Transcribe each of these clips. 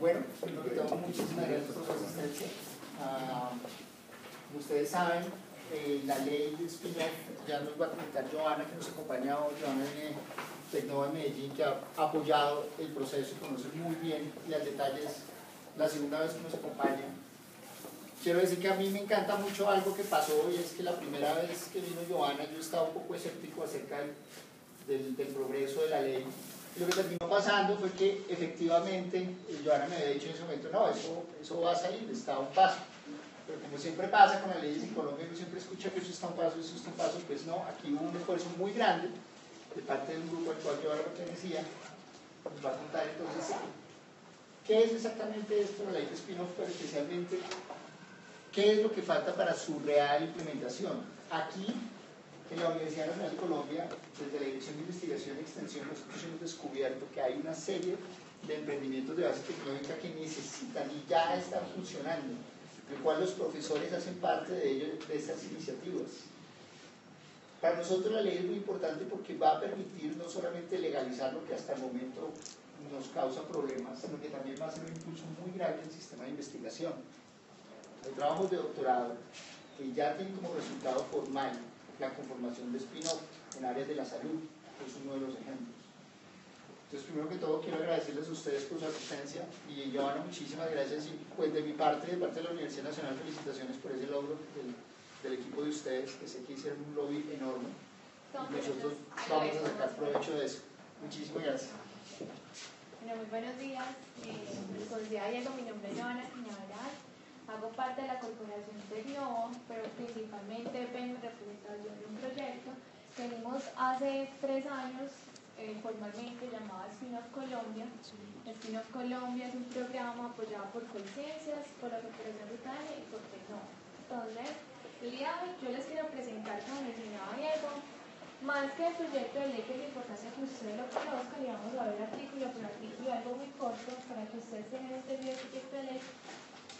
Bueno, primero que todo, muchísimas gracias por su asistencia. Como ustedes saben, la ley de spin-off, ya nos va a comentar Joana, que nos acompaña hoy. Joana viene de Tecnova en Medellín, que ha apoyado el proceso y conoce muy bien y al detalle es la segunda vez que nos acompaña. Quiero decir que a mí me encanta mucho algo que pasó, y es que la primera vez que vino Joana yo estaba un poco escéptico acerca del progreso de la ley. Lo que terminó pasando fue que efectivamente Joana me había dicho en ese momento: no, eso va a salir, está a un paso. Pero como siempre pasa con las leyes en Colombia, uno siempre escucha que eso está a un paso, eso está a un paso. Pues no, aquí hubo un esfuerzo muy grande de parte de un grupo al cual yo ahora pertenecía. Nos va a contar entonces qué es exactamente esto, la ley de spin-off, pero especialmente qué es lo que falta para su real implementación. Aquí, en la Universidad Nacional de Colombia, desde la Dirección de Investigación y Extensión, nosotros hemos descubierto que hay una serie de emprendimientos de base tecnológica que necesitan y ya están funcionando, del cual los profesores hacen parte de ellos, de estas iniciativas. Para nosotros la ley es muy importante porque va a permitir no solamente legalizar lo que hasta el momento nos causa problemas, sino que también va a ser un impulso muy grande al sistema de investigación. Hay trabajos de doctorado que ya tienen como resultado formal la conformación de spin-off en áreas de la salud, que es uno de los ejemplos. Entonces, primero que todo, quiero agradecerles a ustedes por su asistencia, y Joana, muchísimas gracias, y pues de mi parte, de parte de la Universidad Nacional, felicitaciones por ese logro del equipo de ustedes, que sé que hicieron un lobby enorme, y nosotros vamos a sacar provecho de eso. Muchísimas gracias. Bueno, muy buenos días. Como decía Diego, mi nombre es Joana Cañaveral. Hago parte de la corporación Tecnova, pero principalmente vengo en representación de un proyecto que venimos hace 3 años formalmente llamado Spin-off Colombia. Spin-off Colombia es un programa apoyado por Colciencias, por la Corporación Rutana y por Tecnova. Entonces, el día de hoy yo les quiero presentar, como mencionaba Diego, más que el proyecto de ley, que es importante que ustedes lo conozcan, y vamos a ver artículo por artículo, algo muy corto para que ustedes tengan entendido el proyecto de ley.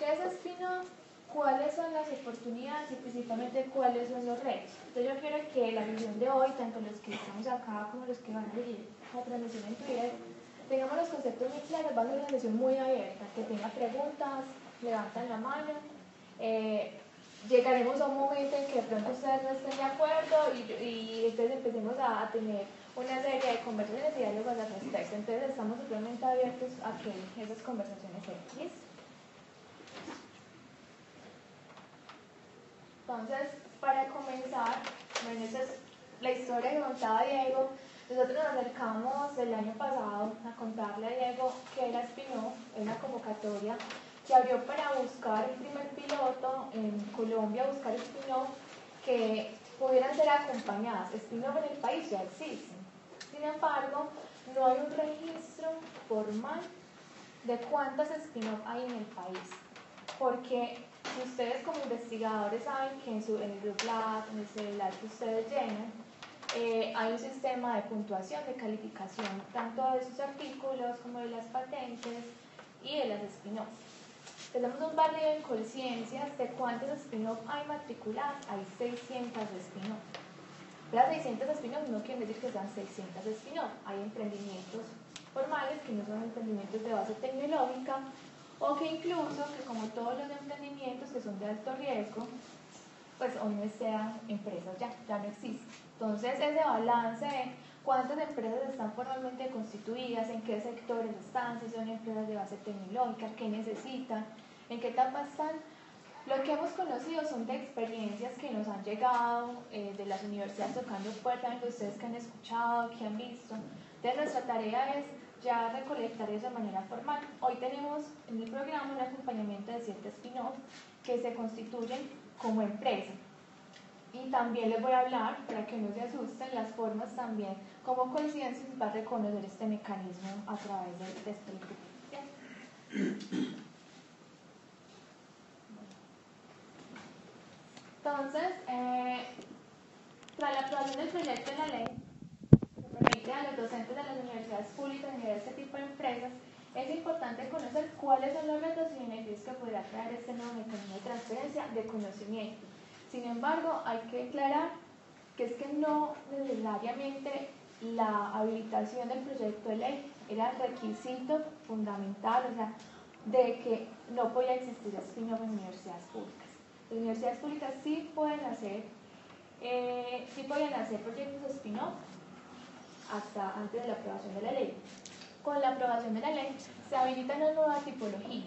¿Qué es spin-off? ¿Cuáles son las oportunidades y principalmente cuáles son los retos? Entonces yo quiero que la visión de hoy, tanto los que estamos acá como los que van a seguir la transmisión en Twitter, tengamos los conceptos muy claros. Va a ser una sesión muy abierta, que tenga preguntas, levantan la mano. Llegaremos a un momento en que de pronto ustedes no estén de acuerdo y entonces empecemos a tener una serie de conversaciones y diálogos al respecto. Entonces estamos totalmente abiertos a que esas conversaciones se den. Entonces, para comenzar, bueno, esa es la historia que contaba Diego. Nosotros nos acercamos el año pasado a contarle a Diego que era spin-off, una convocatoria que abrió para buscar el primer piloto en Colombia, buscar spin-off que pudieran ser acompañadas. Spin-off en el país ya existen. Sin embargo, no hay un registro formal de cuántas spin-off hay en el país. Porque si ustedes como investigadores saben que en el Group Lab, en el celular que ustedes llenan, hay un sistema de puntuación, de calificación, tanto de sus artículos como de las patentes y de las spin-off. Tenemos un barrio en Colciencias de cuántos spin-off hay matriculadas. Hay 600 spin-off. Las 600 spin-off no quiere decir que sean 600 spin-off. Hay emprendimientos formales que no son emprendimientos de base tecnológica, o que incluso, que como todos los emprendimientos que son de alto riesgo, pues hoy no sean empresas, ya no existen. Entonces ese balance de cuántas empresas están formalmente constituidas, en qué sectores están, si son empresas de base tecnológica, qué necesitan, en qué etapa están. Lo que hemos conocido son de experiencias que nos han llegado de las universidades tocando puertas, de ustedes que han escuchado, que han visto. Entonces nuestra tarea es ya recolectar eso de manera formal. Hoy tenemos en el programa un acompañamiento de 7 spin-off que se constituyen como empresa. Y también les voy a hablar, para que no se asusten, las formas también, como Colciencias va a reconocer este mecanismo a través de este grupo. Entonces, tras la aprobación del proyecto de la ley, que permite a los docentes de las universidades públicas generar este tipo de empresas, es importante conocer cuáles son los retos y beneficios que podrá traer este nuevo mecanismo de transferencia de conocimiento. Sin embargo, hay que aclarar que es que no necesariamente la habilitación del proyecto de ley era el requisito fundamental. O sea, de que no podía existir spin-off en universidades públicas. Las universidades públicas sí podían hacer proyectos de spin-off hasta antes de la aprobación de la ley. Con la aprobación de la ley se habilita una nueva tipología.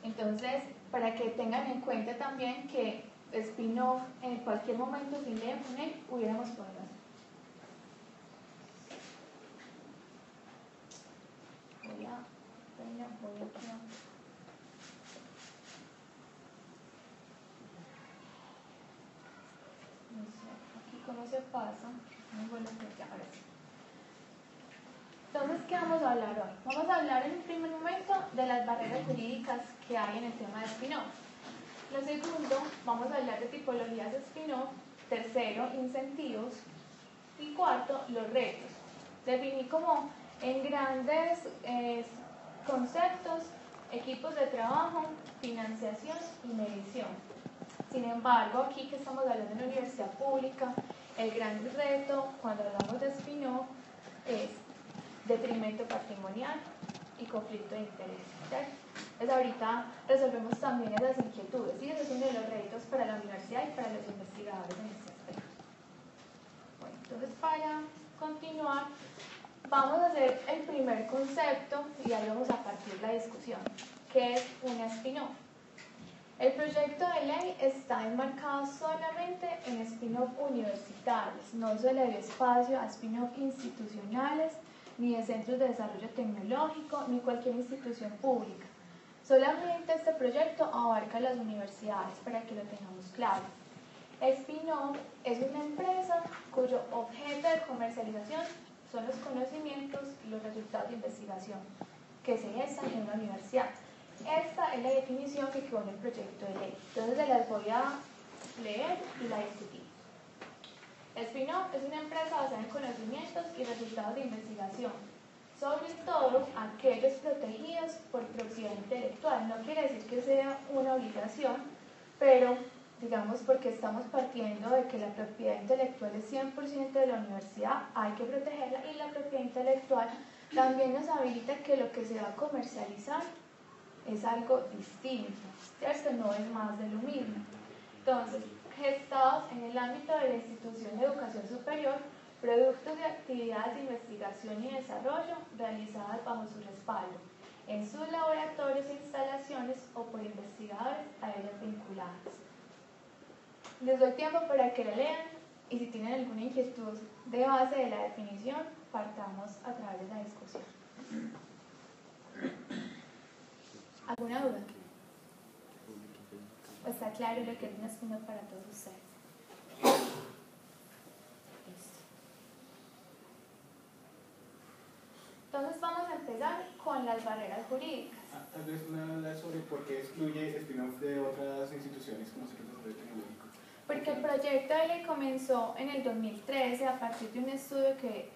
Entonces, para que tengan en cuenta también que spin-off en cualquier momento sin ley con él hubiéramos podido hacer. Voy a no sé, aquí cómo se pasa. Bueno, ahora sí. Entonces, ¿qué vamos a hablar hoy? Vamos a hablar en un primer momento de las barreras jurídicas que hay en el tema de spin-off. Lo segundo, vamos a hablar de tipologías de spin-off. Tercero, incentivos. Y cuarto, los retos. Definí como en grandes conceptos, equipos de trabajo, financiación y medición. Sin embargo, aquí que estamos hablando de una universidad pública, el gran reto cuando hablamos de spin-off es detrimento patrimonial y conflicto de interés. Entonces ahorita resolvemos también esas inquietudes, ¿sí? Ese es uno de los retos para la universidad y para los investigadores en este aspecto. Bueno, entonces para continuar, vamos a hacer el primer concepto y ahí vamos a partir la discusión, que es una spin-off. El proyecto de ley está enmarcado solamente en spin-off universitarios, no se le dio espacio a spin-off institucionales, ni de centros de desarrollo tecnológico, ni cualquier institución pública. Solamente este proyecto abarca las universidades, para que lo tengamos claro. Spin-off es una empresa cuyo objeto de comercialización son los conocimientos y los resultados de investigación que se gestan en una universidad. Esta es la definición que quedó en el proyecto de ley. Entonces se las voy a leer y la discutir. Spin-off es una empresa basada en conocimientos y resultados de investigación, sobre todo aquellos protegidos por propiedad intelectual. No quiere decir que sea una obligación, pero digamos porque estamos partiendo de que la propiedad intelectual es 100% de la universidad, hay que protegerla, y la propiedad intelectual también nos habilita que lo que se va a comercializar es algo distinto, ¿cierto? No es más de lo mismo. Entonces, gestados en el ámbito de la institución de educación superior, productos de actividades de investigación y desarrollo realizadas bajo su respaldo, en sus laboratorios e instalaciones o por investigadores a ellas vinculadas. Les doy tiempo para que la lean y si tienen alguna inquietud de base de la definición, partamos a través de la discusión. ¿Alguna duda? ¿O está claro lo que es un spin-off para todos ustedes? Listo. Entonces vamos a empezar con las barreras jurídicas. Tal vez una habla sobre por qué excluye spin-off de otras instituciones como Centro de Desarrollo Tecnológico. Porque el proyecto de ley comenzó en el 2013 a partir de un estudio que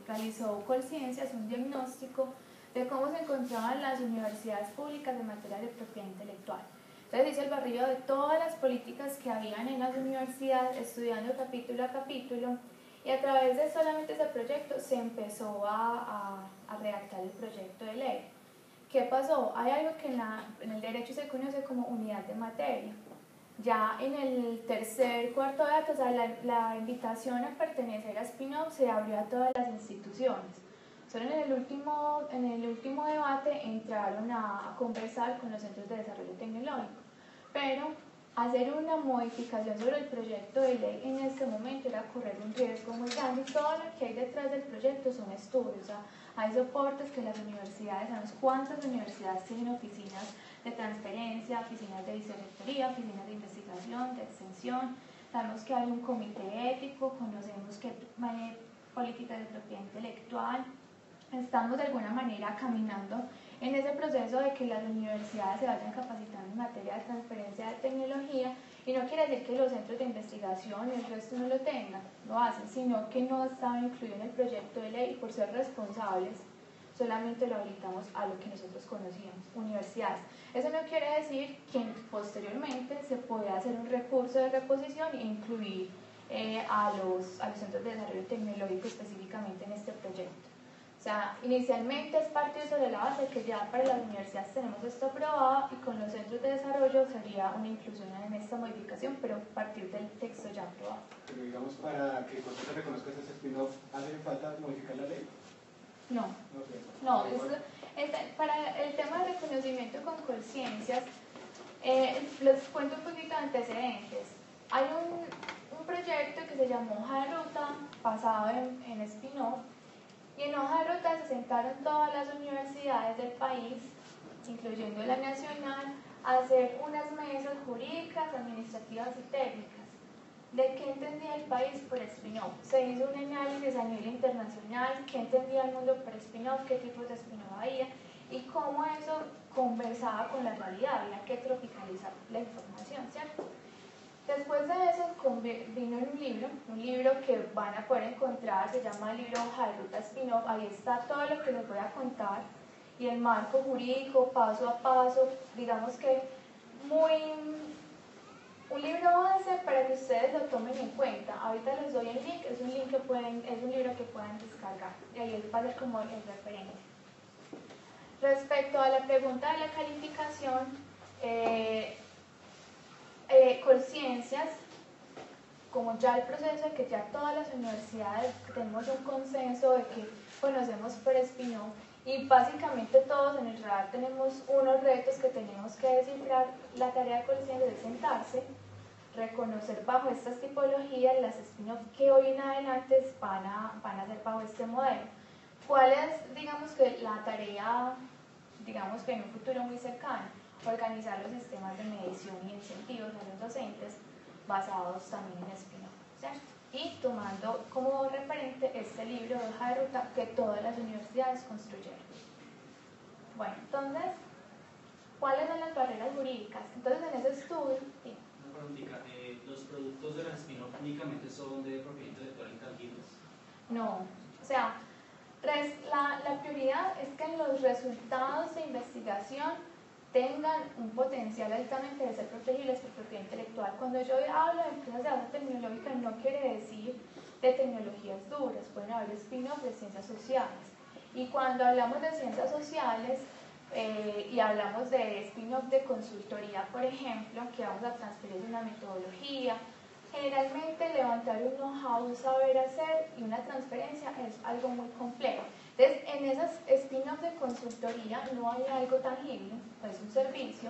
realizó Colciencias, un diagnóstico de cómo se encontraban las universidades públicas en materia de propiedad intelectual. Entonces hizo el barrido de todas las políticas que habían en las universidades, estudiando capítulo a capítulo, y a través de solamente ese proyecto se empezó a redactar el proyecto de ley. ¿Qué pasó? Hay algo que en el derecho se conoce como unidad de materia. Ya en el cuarto dato, o sea, la invitación a pertenecer a spin-off se abrió a todas las instituciones. Solo en el último debate entraron a conversar con los centros de desarrollo tecnológico. Pero hacer una modificación sobre el proyecto de ley en este momento era correr un riesgo muy grande, y todo lo que hay detrás del proyecto son estudios. O sea, hay soportes que las universidades, sabemos cuántas universidades tienen oficinas de transferencia, oficinas de vicerrectoría, oficinas de investigación, de extensión. Sabemos que hay un comité ético, conocemos que hay políticas de propiedad intelectual. Estamos de alguna manera caminando en ese proceso de que las universidades se vayan capacitando en materia de transferencia de tecnología, y no quiere decir que los centros de investigación y el resto no lo tengan, lo hacen, sino que no estaban incluidos en el proyecto de ley y por ser responsables solamente lo habilitamos a lo que nosotros conocíamos, universidades. Eso no quiere decir que posteriormente se pueda hacer un recurso de reposición e incluir a los centros de desarrollo tecnológico específicamente en este proyecto. O sea, inicialmente es partir sobre la base que ya para las universidades tenemos esto aprobado y con los centros de desarrollo sería una inclusión en esta modificación, pero a partir del texto ya aprobado. Pero digamos, para que se reconozca ese spin-off, ¿hace falta modificar la ley? No, no, para el tema de reconocimiento con conciencias, les cuento un poquito de antecedentes. Hay un proyecto que se llamó Hoja de Ruta, basado en spin-off, y en Hoja de Ruta se sentaron todas las universidades del país, incluyendo la nacional, a hacer unas mesas jurídicas, administrativas y técnicas de qué entendía el país por spin-off. Se hizo un análisis a nivel internacional, qué entendía el mundo por spin-off, qué tipos de spin-off había y cómo eso conversaba con la realidad, había que tropicalizar la información, ¿cierto? Después de eso vino un libro que van a poder encontrar, se llama el libro Hoja de Ruta Spin-off. Ahí está todo lo que les voy a contar y el marco jurídico, paso a paso, digamos que un libro base para que ustedes lo tomen en cuenta. Ahorita les doy el link, es un libro que pueden descargar y ahí va a ser como el referente. Respecto a la pregunta de la calificación, conciencias, como ya el proceso de que ya todas las universidades tenemos un consenso de que conocemos por spin-off y básicamente todos en el radar tenemos unos retos que tenemos que descifrar, la tarea de conciencia es sentarse, reconocer bajo estas tipologías las spin-off que hoy en adelante van a ser bajo este modelo. ¿Cuál es, digamos que la tarea, digamos que en un futuro muy cercano? Organizar los sistemas de medición y incentivos a los docentes basados también en spin-off, ¿cierto? Y tomando como referente este libro de Hoja de Ruta que todas las universidades construyeron. Bueno, entonces, ¿cuáles son las barreras jurídicas? Entonces, en ese estudio... Sí. Una preguntita, ¿los productos de la spin-off únicamente son de propiedad intelectual intangibles? No, o sea, la prioridad es que los resultados de investigación tengan un potencial altamente de ser protegibles por propiedad intelectual. Cuando yo hablo de empresas de base tecnológica no quiere decir de tecnologías duras, pueden haber spin-off de ciencias sociales. Y cuando hablamos de ciencias sociales y hablamos de spin-off de consultoría, por ejemplo, que vamos a transferir una metodología, generalmente levantar un know-how, un saber hacer y una transferencia es algo muy complejo. Entonces, en esas spin-off de consultoría no hay algo tangible, es un servicio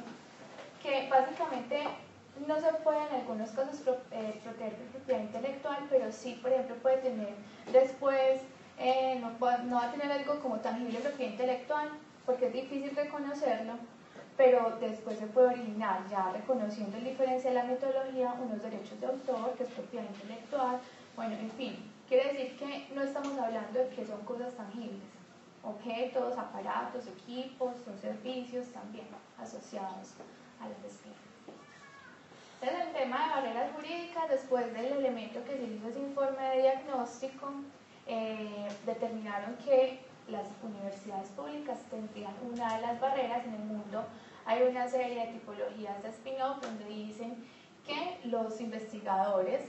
que básicamente no se puede en algunos casos proteger por propiedad intelectual, pero sí, por ejemplo, puede tener después, no va a tener algo como tangible de propiedad intelectual, porque es difícil reconocerlo, pero después se puede originar, ya reconociendo el diferencia de la metodología, unos derechos de autor, que es propiedad intelectual, bueno, en fin. Quiere decir que no estamos hablando de que son cosas tangibles, objetos, aparatos, equipos, son servicios también asociados a las spin-off. Entonces, el tema de barreras jurídicas, después del elemento que se hizo ese informe de diagnóstico, determinaron que las universidades públicas tendrían una de las barreras en el mundo. Hay una serie de tipologías de spin-off donde dicen que los investigadores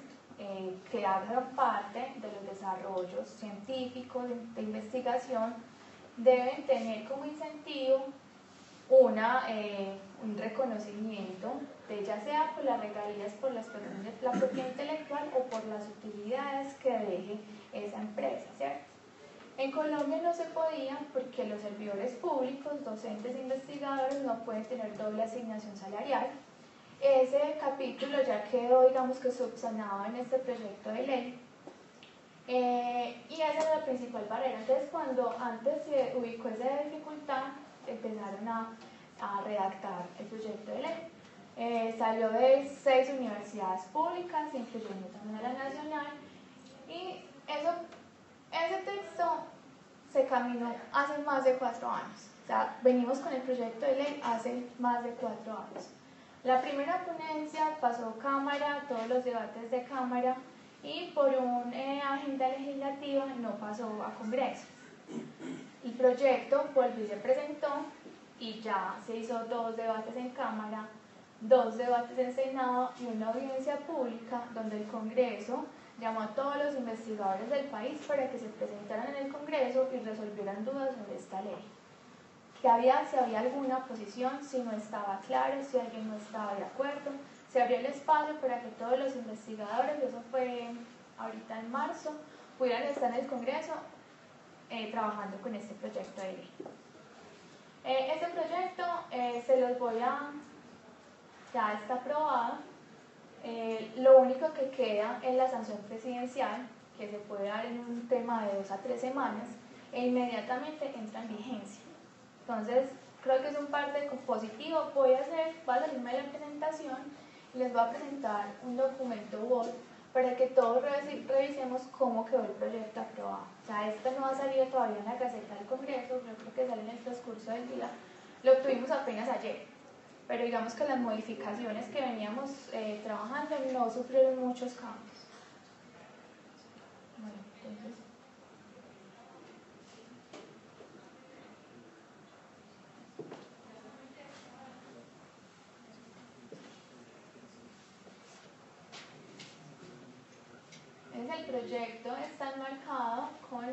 que hagan parte de los desarrollos científicos de investigación deben tener como incentivo un reconocimiento de ya sea por las regalías por las personas de la propiedad intelectual o por las utilidades que deje esa empresa, ¿cierto? En Colombia no se podía porque los servidores públicos, docentes e investigadores no pueden tener doble asignación salarial. Ese capítulo ya quedó, digamos que subsanado en este proyecto de ley. Y esa es la principal barrera. Entonces, cuando antes se ubicó esa dificultad, empezaron a redactar el proyecto de ley. Salió de 6 universidades públicas, incluyendo también a la nacional, y ese texto se caminó hace más de 4 años. O sea, venimos con el proyecto de ley hace más de 4 años. La primera ponencia pasó Cámara, todos los debates de Cámara, y por una agenda legislativa no pasó a Congreso. El proyecto volvió y se presentó y ya se hizo 2 debates en Cámara, 2 debates en Senado y una audiencia pública donde el Congreso llamó a todos los investigadores del país para que se presentaran en el Congreso y resolvieran dudas sobre esta ley. Si había alguna oposición, si no estaba claro, si alguien no estaba de acuerdo, se abrió el espacio para que todos los investigadores, eso fue ahorita en marzo, pudieran estar en el Congreso trabajando con este proyecto de ley. Este proyecto se los voy a... ya está aprobado. Lo único que queda es la sanción presidencial, que se puede dar en un tema de 2 a 3 semanas, e inmediatamente entra en vigencia. Entonces, creo que es un parte positivo. Voy a salirme de la presentación y les voy a presentar un documento Word para que todos revisemos cómo quedó el proyecto aprobado. O sea, este no ha salido todavía en la Gaceta del Congreso, yo creo que sale en el transcurso del día. Lo obtuvimos apenas ayer, pero digamos que las modificaciones que veníamos trabajando no sufrieron muchos cambios. Bueno, entonces... el proyecto está enmarcado con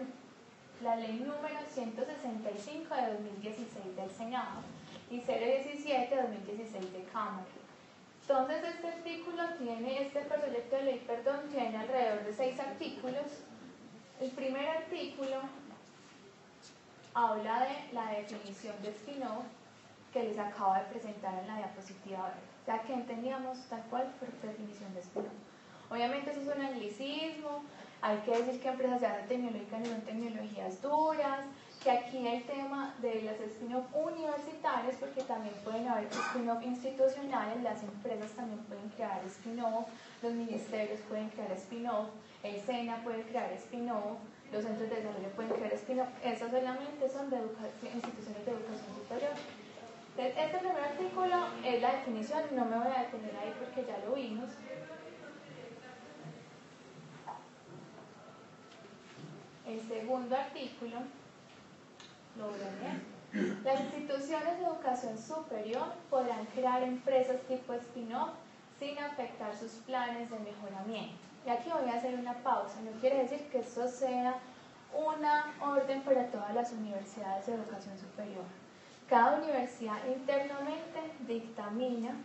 la ley número 165 de 2016 del Senado y 017 de 2016 de Cámara. Entonces este proyecto de ley, tiene alrededor de 6 artículos. El primer artículo habla de la definición de spin-off que les acabo de presentar en la diapositiva verde. O sea, que entendíamos tal cual por definición de spin-off. Obviamente eso es un anglicismo, hay que decir que empresas de alta tecnológica no son tecnologías duras, que aquí el tema de las spin-off universitarias, porque también pueden haber spin-off institucionales, las empresas también pueden crear spin-off, los ministerios pueden crear spin-off, el SENA puede crear spin-off, los centros de desarrollo pueden crear spin-off, esos solamente son de instituciones de educación superior. Entonces, este primer artículo es la definición, no me voy a detener ahí porque ya lo vimos. El segundo artículo, lo voy a leer. Las instituciones de educación superior podrán crear empresas tipo spin-off sin afectar sus planes de mejoramiento. Y aquí voy a hacer una pausa, no quiere decir que esto sea una orden para todas las universidades de educación superior. Cada universidad internamente dictamina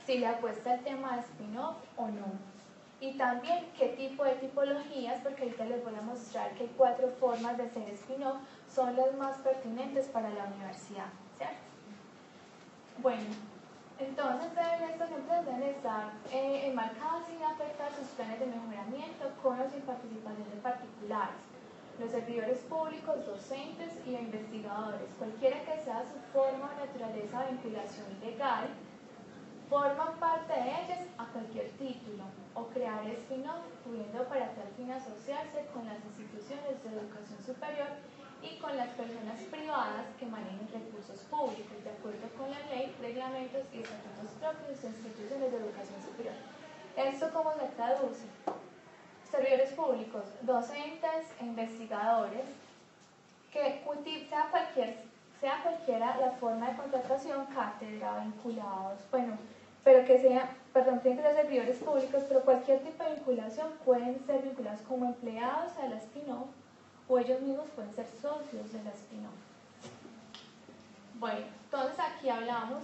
si le apuesta el tema de spin-off o no. Y también qué tipo de tipologías, porque ahorita les voy a mostrar que 4 formas de ser spin-off son las más pertinentes para la universidad, ¿cierto? Bueno, entonces estas empresas deben estar enmarcadas sin afectar sus planes de mejoramiento con o sin participación de particulares, los servidores públicos, docentes y investigadores, cualquiera que sea su forma, naturaleza o vinculación legal, forman parte de ellas a cualquier título o crear spin-off pudiendo para tal fin asociarse con las instituciones de educación superior y con las personas privadas que manejen recursos públicos de acuerdo con la ley, reglamentos y estatutos propios de instituciones de educación superior. ¿Esto cómo se traduce? Servidores públicos, docentes e investigadores que sea cualquiera la forma de contratación, cátedra, vinculados, tienen que ser servidores públicos, pero cualquier tipo de vinculación pueden ser vinculados como empleados a la spin-off o ellos mismos pueden ser socios de la spin-off. Bueno, entonces aquí hablamos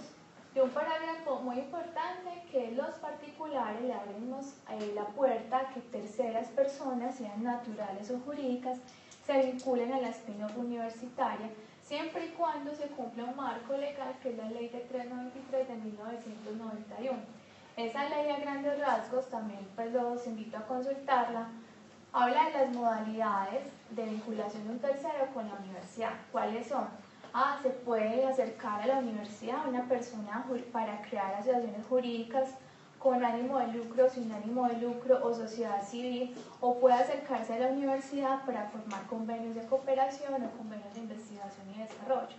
de un parágrafo muy importante que los particulares le abrimos la puerta a que terceras personas, sean naturales o jurídicas, se vinculen a la spin-off universitaria siempre y cuando se cumpla un marco legal que es la ley de 393 de 1991. Esa ley a grandes rasgos, también pues los invito a consultarla, habla de las modalidades de vinculación de un tercero con la universidad. ¿Cuáles son? Se puede acercar a la universidad una persona para crear asociaciones jurídicas con ánimo de lucro, sin ánimo de lucro o sociedad civil, o puede acercarse a la universidad para formar convenios de cooperación o convenios de investigación y desarrollo.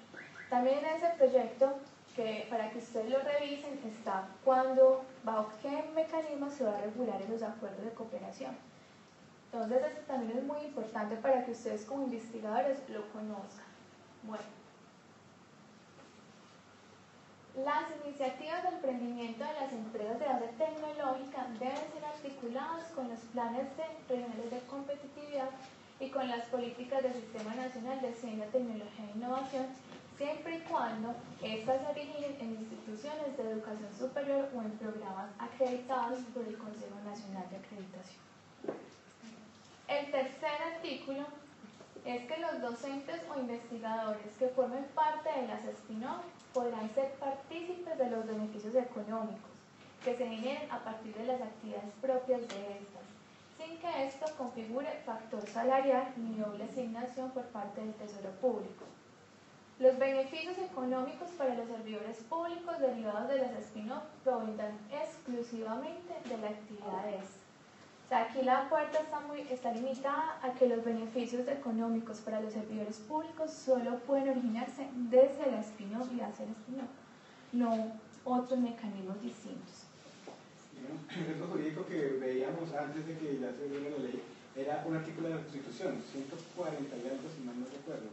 También en ese proyecto, que para que ustedes lo revisen, está bajo qué mecanismo se va a regular esos acuerdos de cooperación. Entonces, esto también es muy importante para que ustedes como investigadores lo conozcan. Bueno. Las iniciativas de emprendimiento de las empresas de base tecnológica deben ser articuladas con los planes regionales de competitividad y con las políticas del Sistema Nacional de Ciencia, Tecnología e Innovación, siempre y cuando estas se originen en instituciones de educación superior o en programas acreditados por el Consejo Nacional de Acreditación. El tercer artículo es que los docentes o investigadores que formen parte de las spin-off podrán ser partícipes de los beneficios económicos que se generen a partir de las actividades propias de estas, sin que esto configure factor salarial ni doble asignación por parte del Tesoro Público. Los beneficios económicos para los servidores públicos derivados de las spin-off provendrán exclusivamente de la actividad de esta. O sea, aquí la puerta está limitada a que los beneficios económicos para los servidores públicos solo pueden originarse desde la spin-off y hacia la spin-off, no otros mecanismos distintos. El riesgo jurídico que veíamos antes de que ya se viera la ley era un artículo de la Constitución, 140 y algo, si mal no recuerdo.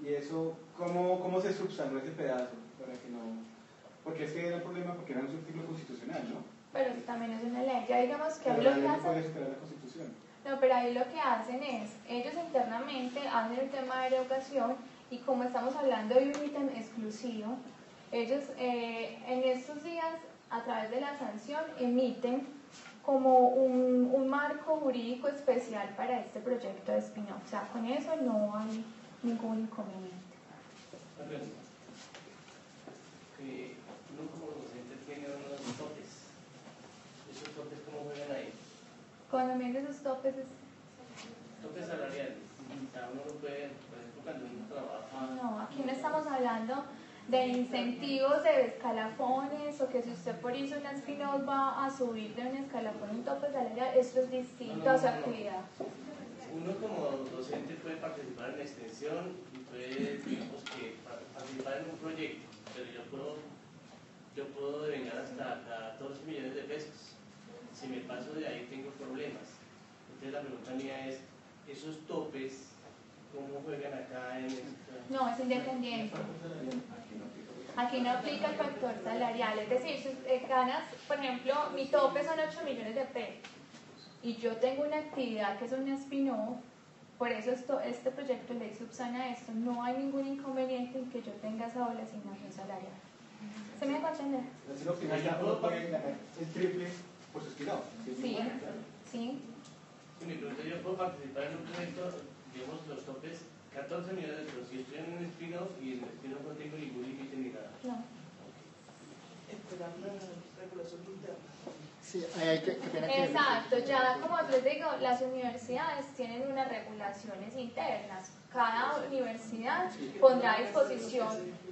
Y eso, ¿cómo se subsanó ese pedazo? Para que no... Porque es que era un problema porque era un artículo constitucional, ¿no? Pero también es una ley. Ya digamos que pero ahí lo que no hacen... puede superar la Constitución. No, pero ahí lo que hacen es, ellos internamente hacen el tema de erogación y como estamos hablando de un ítem exclusivo, ellos en estos días, a través de la sanción, emiten como un marco jurídico especial para este proyecto de spin-off. O sea, con eso no hay ningún inconveniente. Uno como docente tiene unos topes. ¿Esos topes cómo juegan ahí? Cuando miren esos topes es... Topes salariales. O sea, uno no puede, por ejemplo, cuando uno trabaja... No, aquí no estamos hablando de incentivos de escalafones o que si usted por eso una spin-off va a subir de un escalafón un tope salarial, esto es distinto a su actividad. Uno como docente puede participar en la extensión y puede, digamos que, participar en un proyecto, pero yo puedo devengar hasta 14 millones de pesos. Si me paso de ahí tengo problemas. Entonces la pregunta mía es, ¿esos topes cómo juegan acá en esta? No, es independiente. Aquí no aplica el factor salarial, es decir, si ganas, por ejemplo, mi tope son 8 millones de pesos y yo tengo una actividad que es una spin-off, por eso este proyecto de ley subsana esto, no hay ningún inconveniente en que yo tenga esa doble asignación salarial. ¿Se me va a entender? Entonces, lo que ya uno puede ganar el triple por su spin-off. Sí, sí. Mi pregunta, yo puedo participar en un proyecto, digamos, los topes 14 millones de pesos, si estoy en un spin-off y en el spin-off no tengo ningún límite ni nada. No. Sí, hay que Exacto, ya como les digo, las universidades tienen unas regulaciones internas. Cada universidad pondrá a disposición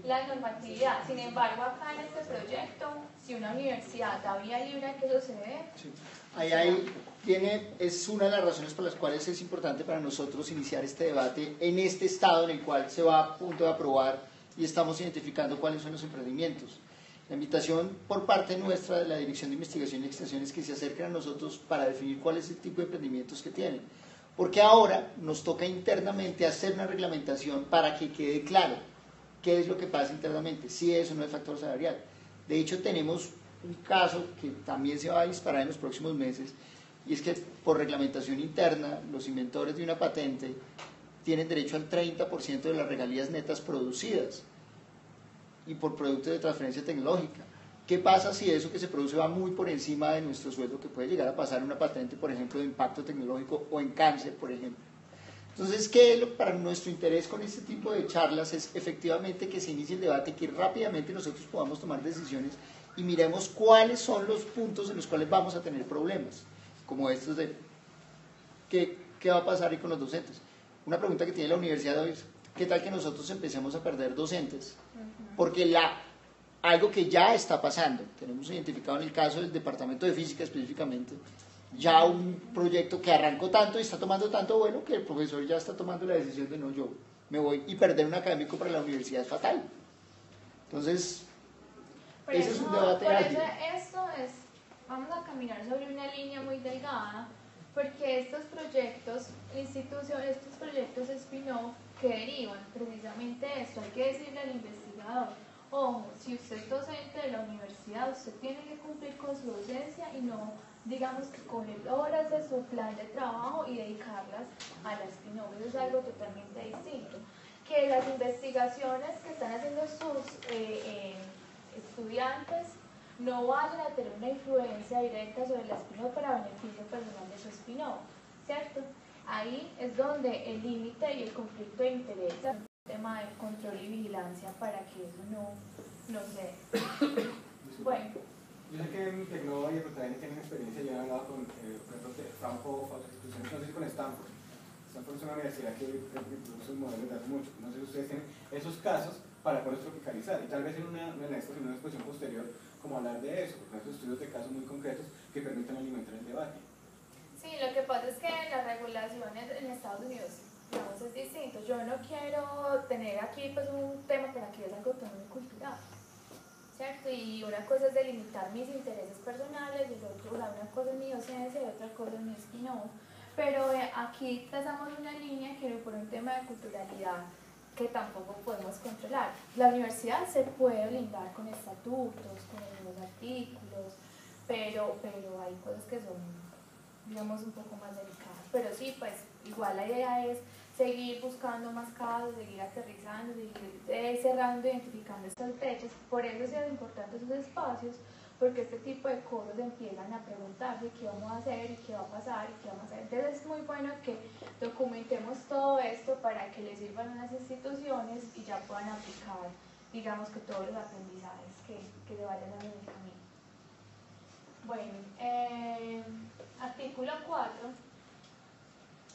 la normatividad. Sin embargo, acá en este proyecto, si una universidad da vía libre, que eso se dé. Sí. Es una de las razones por las cuales es importante para nosotros iniciar este debate en este estado en el cual se va a punto de aprobar y estamos identificando cuáles son los emprendimientos. La invitación por parte nuestra de la Dirección de Investigación y Extensión es que se acerquen a nosotros para definir cuál es el tipo de emprendimientos que tienen. Porque ahora nos toca internamente hacer una reglamentación para que quede claro qué es lo que pasa internamente, si eso no es factor salarial. De hecho, tenemos un caso que también se va a disparar en los próximos meses, y es que por reglamentación interna, los inventores de una patente tienen derecho al 30% de las regalías netas producidas y por productos de transferencia tecnológica. ¿Qué pasa si eso que se produce va muy por encima de nuestro sueldo, que puede llegar a pasar en una patente, por ejemplo, de impacto tecnológico o en cáncer, por ejemplo? Entonces, para nuestro interés con este tipo de charlas es efectivamente que se inicie el debate, que rápidamente nosotros podamos tomar decisiones y miremos cuáles son los puntos en los cuales vamos a tener problemas, como estos de qué va a pasar ahí con los docentes. Una pregunta que tiene la universidad hoy es, ¿qué tal que nosotros empecemos a perder docentes? Porque algo que ya está pasando, tenemos identificado en el caso del Departamento de Física específicamente, ya un proyecto que arrancó tanto y está tomando tanto vuelo que el profesor ya está tomando la decisión de no, yo me voy, y perder un académico para la universidad es fatal. Entonces, ese es un debate ágil. Vamos a caminar sobre una línea muy delgada, porque estos proyectos, estos proyectos spin-off que derivan precisamente esto, hay que decirle al investigador, ojo, si si usted es docente de la universidad, usted tiene que cumplir con su docencia y no, digamos, que coger horas de su plan de trabajo y dedicarlas a la spin-off. Eso es algo totalmente distinto. Que las investigaciones que están haciendo sus estudiantes no vayan a tener una influencia directa sobre la spin-off para beneficio personal de su spin-off, ¿cierto? Ahí es donde el límite y el conflicto de interés, el tema de control y vigilancia para que eso no se dé. Bueno. Yo sé que en Tecnova y Rotaria tienen experiencia, yo he hablado con, por ejemplo, Stanford, otras instituciones, no sé si con Stanford. Stanford es una universidad que produce modelos de hace mucho. No sé si ustedes tienen esos casos para poder tropicalizar y tal vez en una exposición posterior como hablar de eso, porque esos estudios de casos muy concretos que permiten alimentar el debate. Sí, lo que pasa es que las regulaciones en Estados Unidos, digamos, es distinto. Yo no quiero tener aquí pues un tema para que es algo también cultural, ¿cierto? Y una cosa es delimitar mis intereses personales, y una cosa es mi docencia y otra cosa es mi spin-off. Pero aquí trazamos una línea que por un tema de culturalidad que tampoco podemos controlar. La universidad se puede blindar con estatutos, con algunos artículos, pero hay cosas que son, digamos, un poco más delicadas. Pero sí, pues igual la idea es seguir buscando más casos, seguir aterrizando, seguir cerrando, identificando estas brechas. Por eso es importante esos espacios, porque este tipo de cosas empiezan a preguntarse qué vamos a hacer y qué va a pasar y qué vamos a hacer. Entonces es muy bueno que documentemos todo esto para que les sirvan a las instituciones y ya puedan aplicar, digamos, que todos los aprendizajes que se vayan dando en el camino. Bueno, artículo 4.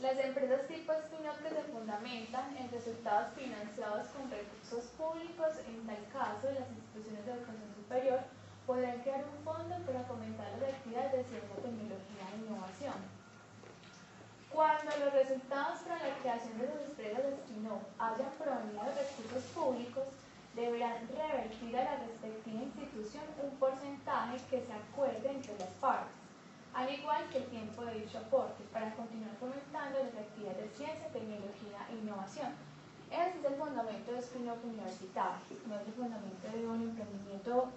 Las empresas tipo spin-off que se fundamentan en resultados financiados con recursos públicos, en tal caso las instituciones de educación superior podrán crear un fondo para fomentar las actividades de ciencia, tecnología e innovación. Cuando los resultados para la creación de las empresas de spin-off hayan provenido de recursos públicos, deberán revertir a la respectiva institución un porcentaje que se acuerde entre las partes, al igual que el tiempo de dicho aporte, para continuar fomentando las actividades de ciencia, tecnología e innovación. Ese es el fundamento de spin-off universitario, no es el fundamento de un emprendimiento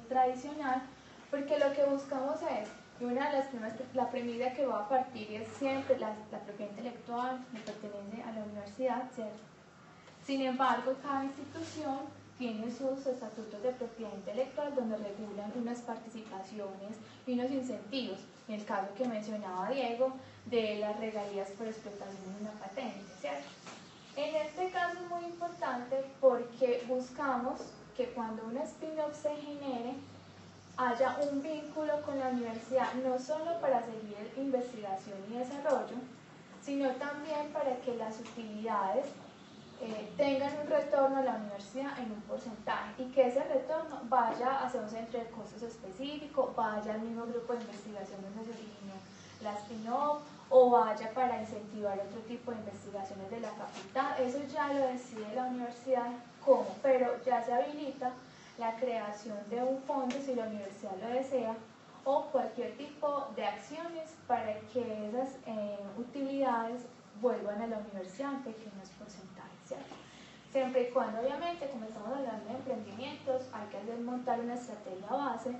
tradicional, porque lo que buscamos es, y una de las la premisa que va a partir es siempre la propiedad intelectual, le pertenece a la universidad, ¿cierto? Sin embargo, cada institución tiene sus estatutos de propiedad intelectual donde regulan unas participaciones y unos incentivos, en el caso que mencionaba Diego, de las regalías por explotación de una patente, ¿cierto? En este caso es muy importante porque buscamos que cuando un spin-off se genere, haya un vínculo con la universidad, no solo para seguir investigación y desarrollo, sino también para que las utilidades tengan un retorno a la universidad en un porcentaje y que ese retorno vaya hacia un centro de costos específico, vaya al mismo grupo de investigación donde se originó la spin-off o vaya para incentivar otro tipo de investigaciones de la facultad. Eso ya lo decide la universidad cómo, pero ya se habilita la creación de un fondo si la universidad lo desea o cualquier tipo de acciones para que esas utilidades vuelvan a la universidad en pequeños porcentajes, ¿cierto? Siempre y cuando, obviamente, como estamos hablando de emprendimientos, hay que montar una estrategia base,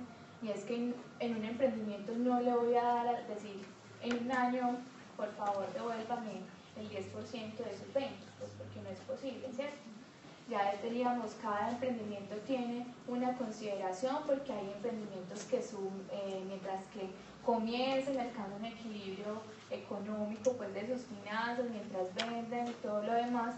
y es que en un emprendimiento no le voy a dar a decir en un año, por favor, devuélvame el 10% de sus ventas, pues porque no es posible, ¿cierto? Ya teníamos, cada emprendimiento tiene una consideración, porque hay emprendimientos que mientras que comiencen, alcanzan un equilibrio económico pues de sus finanzas, mientras venden y todo lo demás,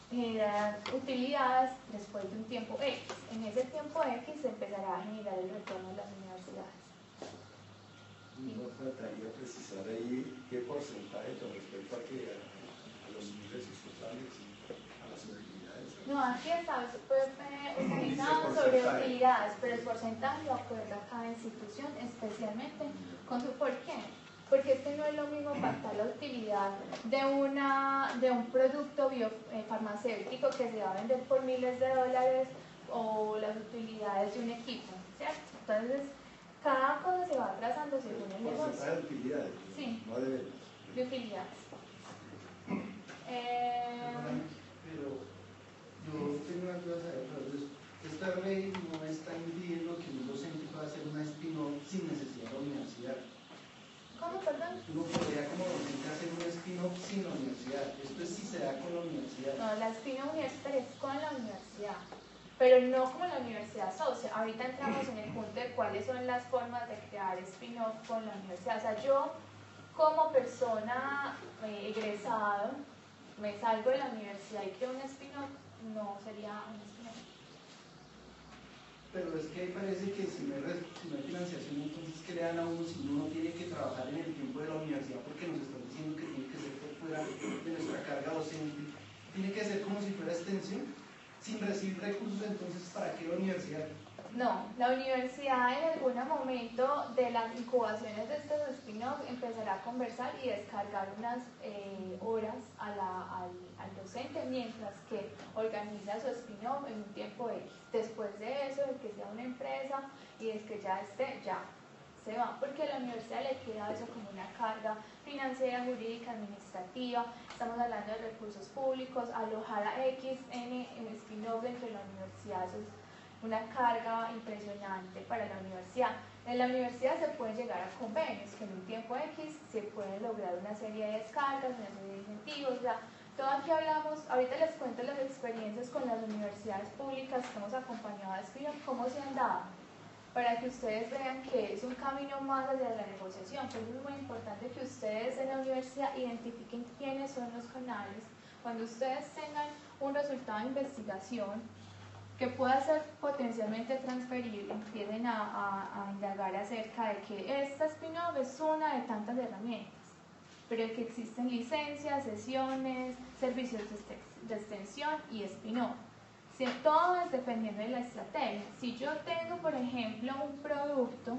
generan utilidades después de un tiempo X. En ese tiempo X se empezará a generar el retorno de las universidades. No trataría de precisar ahí qué porcentaje con respecto a los ingresos totales y a las utilidades. No, aquí está utilizado sobre utilidades, pero el porcentaje lo acuerda cada institución, especialmente con su por qué. Porque es que no es lo mismo pactar la utilidad de un producto farmacéutico que se va a vender por miles de dólares o las utilidades de un equipo, ¿cierto? Entonces, cada cosa se va trazando según el negocio. Porcentaje de utilidades, sí, no de ventas. De utilidades. Pero yo tengo una duda, entonces, esta ley no está impidiendo que un docente pueda hacer una spin-off sin necesidad de la universidad. ¿Cómo, perdón? Uno podría como docente hacer un spin-off sin la universidad. Esto es si se da con la universidad. No, la spin-off universitaria es con la universidad, pero no como la universidad socia. Ahorita entramos en el punto de cuáles son las formas de crear spin-off con la universidad. O sea, yo como persona egresado me salgo de la universidad y creo un spin-off, no sería un spin-off. Pero es que ahí parece que si no hay financiación, entonces ¿qué le dan a uno si uno no tiene que trabajar en el tiempo de la universidad? Porque nos están diciendo que tiene que ser por fuera de nuestra carga docente. Tiene que ser como si fuera extensión, sin recibir recursos. Entonces, ¿para qué la universidad? No, la universidad en algún momento de las incubaciones de estos spin-offs empezará a conversar y descargar unas horas al docente mientras que organiza su spin-off en un tiempo X. Después de eso, el que sea una empresa y es que ya esté, ya se va, porque a la universidad le queda eso como una carga financiera, jurídica, administrativa. Estamos hablando de recursos públicos, alojar a X en spin-off dentro de la universidad, eso es una carga impresionante para la universidad. En la universidad se pueden llegar a convenios que en un tiempo X se pueden lograr una serie de descargas, una serie de incentivos. O sea, todo aquí hablamos, ahorita les cuento las experiencias con las universidades públicas que hemos acompañado a spin-off, cómo se han dado, para que ustedes vean que es un camino más hacia la negociación. Por eso es muy importante que ustedes en la universidad identifiquen quiénes son los canales. Cuando ustedes tengan un resultado de investigación que pueda ser potencialmente transferible, empiecen a indagar acerca de que esta spin-off es una de tantas herramientas, pero que existen licencias, sesiones, servicios de extensión y spin-off. Todo es dependiendo de la estrategia. Si yo tengo, por ejemplo, un producto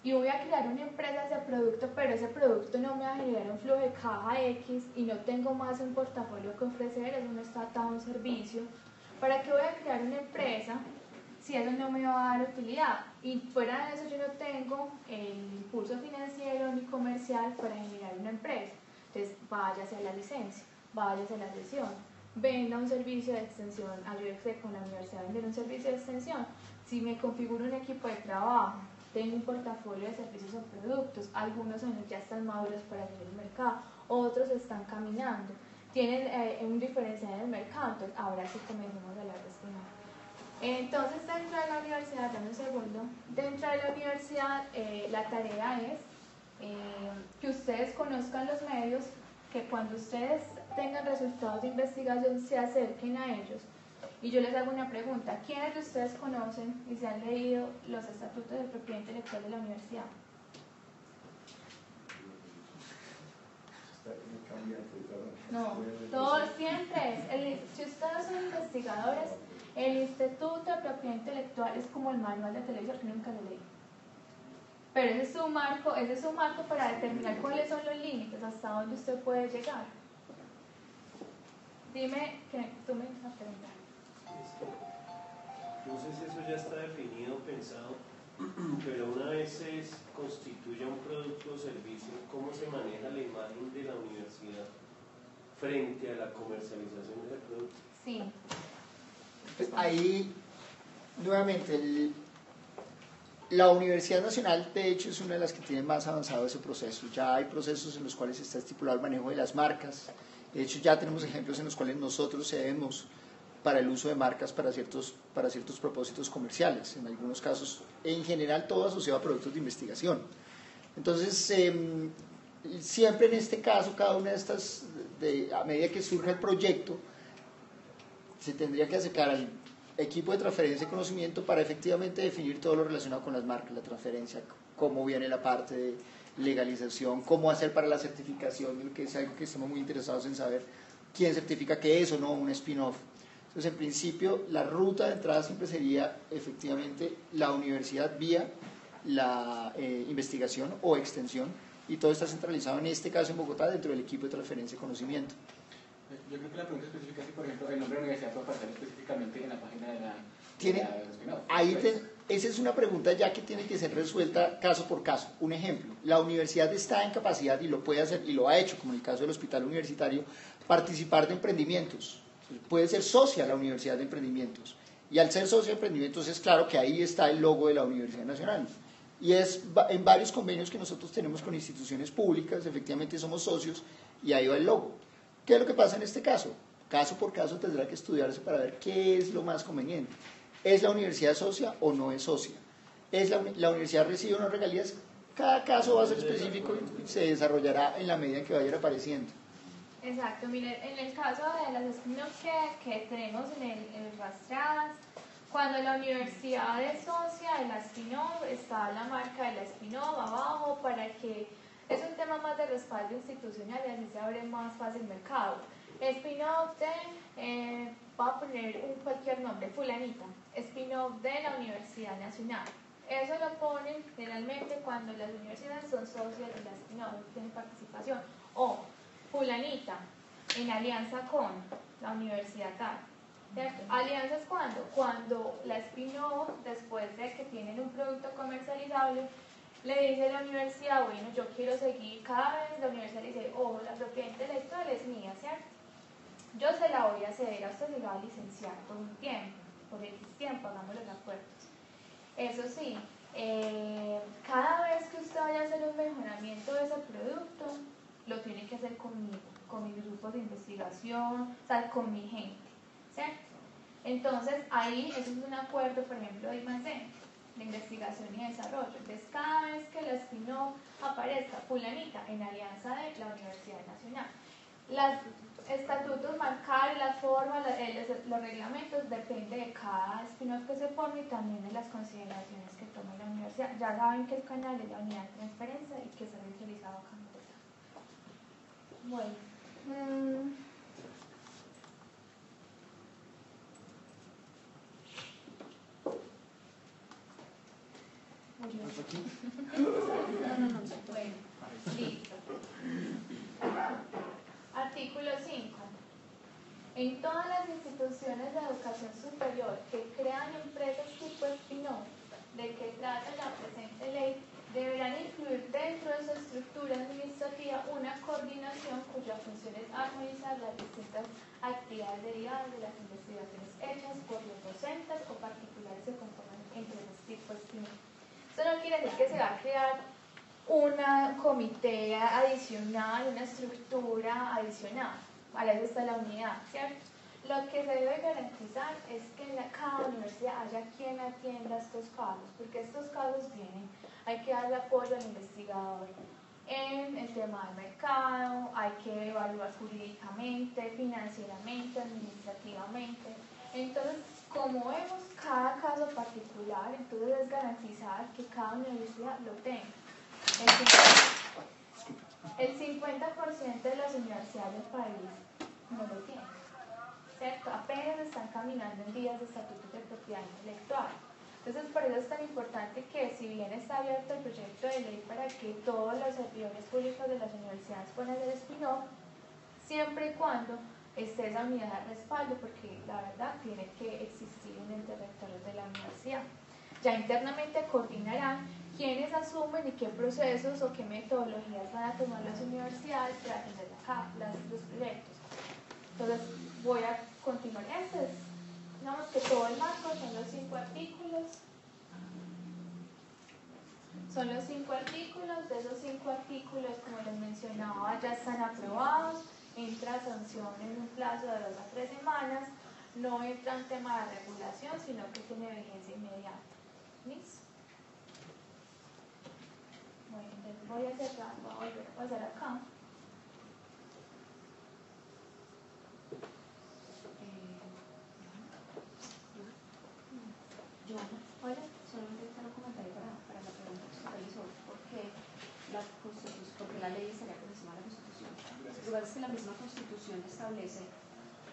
y voy a crear una empresa de ese producto, pero ese producto no me va a generar un flujo de caja X y no tengo más un portafolio que ofrecer, eso no está atado a un servicio. ¿Para qué voy a crear una empresa si eso no me va a dar utilidad? Y fuera de eso yo no tengo el impulso financiero ni comercial para generar una empresa. Entonces váyase a la licencia, váyase a la sesión, venda un servicio de extensión, ayúdese con la universidad a vender un servicio de extensión. Si me configuro un equipo de trabajo, tengo un portafolio de servicios o productos, algunos ya están maduros para salir al mercado, otros están caminando, tienen un diferencial en el mercado, entonces ahora sí comencemos a hablar de spin-off. Entonces dentro de la universidad, dame un segundo, dentro de la universidad la tarea es que ustedes conozcan los medios, que cuando ustedes tengan resultados de investigación se acerquen a ellos. Y yo les hago una pregunta, ¿quiénes de ustedes conocen y se han leído los estatutos de propiedad intelectual de la universidad? No, todos siempre si ustedes son investigadores, el Instituto de Propiedad Intelectual es como el manual de televisor que nunca se lee. Pero ese es su marco para determinar cuáles son los límites, hasta dónde usted puede llegar. Dime que tú me vas a preguntar. No sé si eso ya está definido, pensado, pero una vez se constituye un producto o servicio, ¿cómo se maneja la imagen de la universidad frente a la comercialización del producto? Sí. Pues ahí, nuevamente, la Universidad Nacional, de hecho, es una de las que tiene más avanzado ese proceso. Ya hay procesos en los cuales está estipulado el manejo de las marcas. De hecho, ya tenemos ejemplos en los cuales nosotros cedemos para el uso de marcas para ciertos propósitos comerciales. En algunos casos, en general, todo asociado a productos de investigación. Entonces, siempre en este caso, cada una de estas, a medida que surja el proyecto, se tendría que acercar al equipo de transferencia de conocimiento para efectivamente definir todo lo relacionado con las marcas, la transferencia, cómo viene la parte de legalización, cómo hacer para la certificación, que es algo que estamos muy interesados en saber quién certifica que es o no un spin-off. Entonces, en principio, la ruta de entrada siempre sería efectivamente la universidad vía la investigación o extensión, y todo está centralizado en este caso en Bogotá dentro del equipo de transferencia de conocimiento. Yo creo que la pregunta específica es si, por ejemplo, el nombre de la universidad puede aparecer específicamente en la página de la spin-off. Esa es una pregunta ya que tiene que ser resuelta caso por caso. Un ejemplo, la universidad está en capacidad, y lo puede hacer, y lo ha hecho, como en el caso del hospital universitario, participar de emprendimientos. Puede ser socia la universidad de emprendimientos. Y al ser socio de emprendimiento, es claro que ahí está el logo de la Universidad Nacional. Y es en varios convenios que nosotros tenemos con instituciones públicas, efectivamente somos socios, y ahí va el logo. ¿Qué es lo que pasa en este caso? Caso por caso tendrá que estudiarse para ver qué es lo más conveniente. ¿Es la universidad socia o no es socia? ¿Es la universidad recibe unas regalías? Cada caso va a ser específico y se desarrollará en la medida en que vayan apareciendo. Exacto, mire, en el caso de las spin-offs que tenemos en el Rastreadas, cuando la universidad es socia de la spin-off, está la marca de la spin-off abajo para que es un tema más de respaldo institucional y así se abre más fácil el mercado. Spin-off de, voy a poner cualquier nombre, fulanita, spin-off de la Universidad Nacional. Eso lo ponen generalmente cuando las universidades son socias de la spin-off, tienen participación. O fulanita, en alianza con la universidad tal. ¿Cierto? ¿Alianzas cuándo? Cuando la spin-off, después de que tienen un producto comercializable, le dice a la universidad, bueno, yo quiero seguir cada vez, la universidad le dice, oh, la propiedad intelectual es mía, ¿cierto? Yo se la voy a ceder, a usted se la va a licenciar por un tiempo, por X tiempo, hagamos los acuerdos. Eso sí, cada vez que usted vaya a hacer un mejoramiento de ese producto, lo tiene que hacer conmigo, con mis grupos de investigación, o sea, con mi gente, ¿cierto? Entonces, ahí eso es un acuerdo, por ejemplo, de I+D, de investigación y desarrollo. Entonces, cada vez que la spin-off aparezca fulanita en alianza de la Universidad Nacional, los estatutos marcar, las formas, los reglamentos, depende de cada spin-off que se forme y también de las consideraciones que tome la universidad. Ya saben que el canal es la unidad de transferencia y que se ha utilizado acá en Bogotá. Bueno. Bueno, listo. Artículo 5. En todas las instituciones de educación superior que crean empresas tipo spin-off de que trata la presente ley, deberán incluir dentro de su estructura administrativa una coordinación cuya función es armonizar las distintas actividades derivadas de las investigaciones hechas por los docentes o particulares que conforman empresas tipo spin-off. Eso no quiere decir que se va a crear un comité adicional, una estructura adicional. Para eso está la unidad, ¿cierto? Lo que se debe garantizar es que en cada universidad haya quien atienda estos casos, porque estos casos vienen, hay que darle apoyo al investigador en el tema del mercado, hay que evaluar jurídicamente, financieramente, administrativamente. Entonces, como vemos cada caso particular, entonces es garantizar que cada universidad lo tenga. El 50% de las universidades del país no lo tienen, ¿cierto? Apenas están caminando en vías de estatutos de propiedad intelectual. Entonces, por eso es tan importante que, si bien está abierto el proyecto de ley para que todos los servidores públicos de las universidades puedan hacer spin-off, siempre y cuando esté esa unidad de respaldo, porque la verdad tiene que existir un ente rector de la universidad. Ya internamente coordinarán quiénes asumen y qué procesos o qué metodologías van a tomar las universidades para atender los proyectos. Entonces, voy a continuar. Digamos que todo el marco son los 5 artículos. Son los 5 artículos. De esos 5 artículos, como les mencionaba, ya están aprobados. Entra sanción en un plazo de 2 a 3 semanas. No entra un tema de regulación, sino que tiene vigencia inmediata. ¿Listo? Bueno, entonces voy a cerrar, voy a volver a pasar acá. Hola, solamente un comentario para la pregunta que usted realizó. ¿Por qué la ley estaría por encima de la Constitución? Lo que pasa es que la misma Constitución establece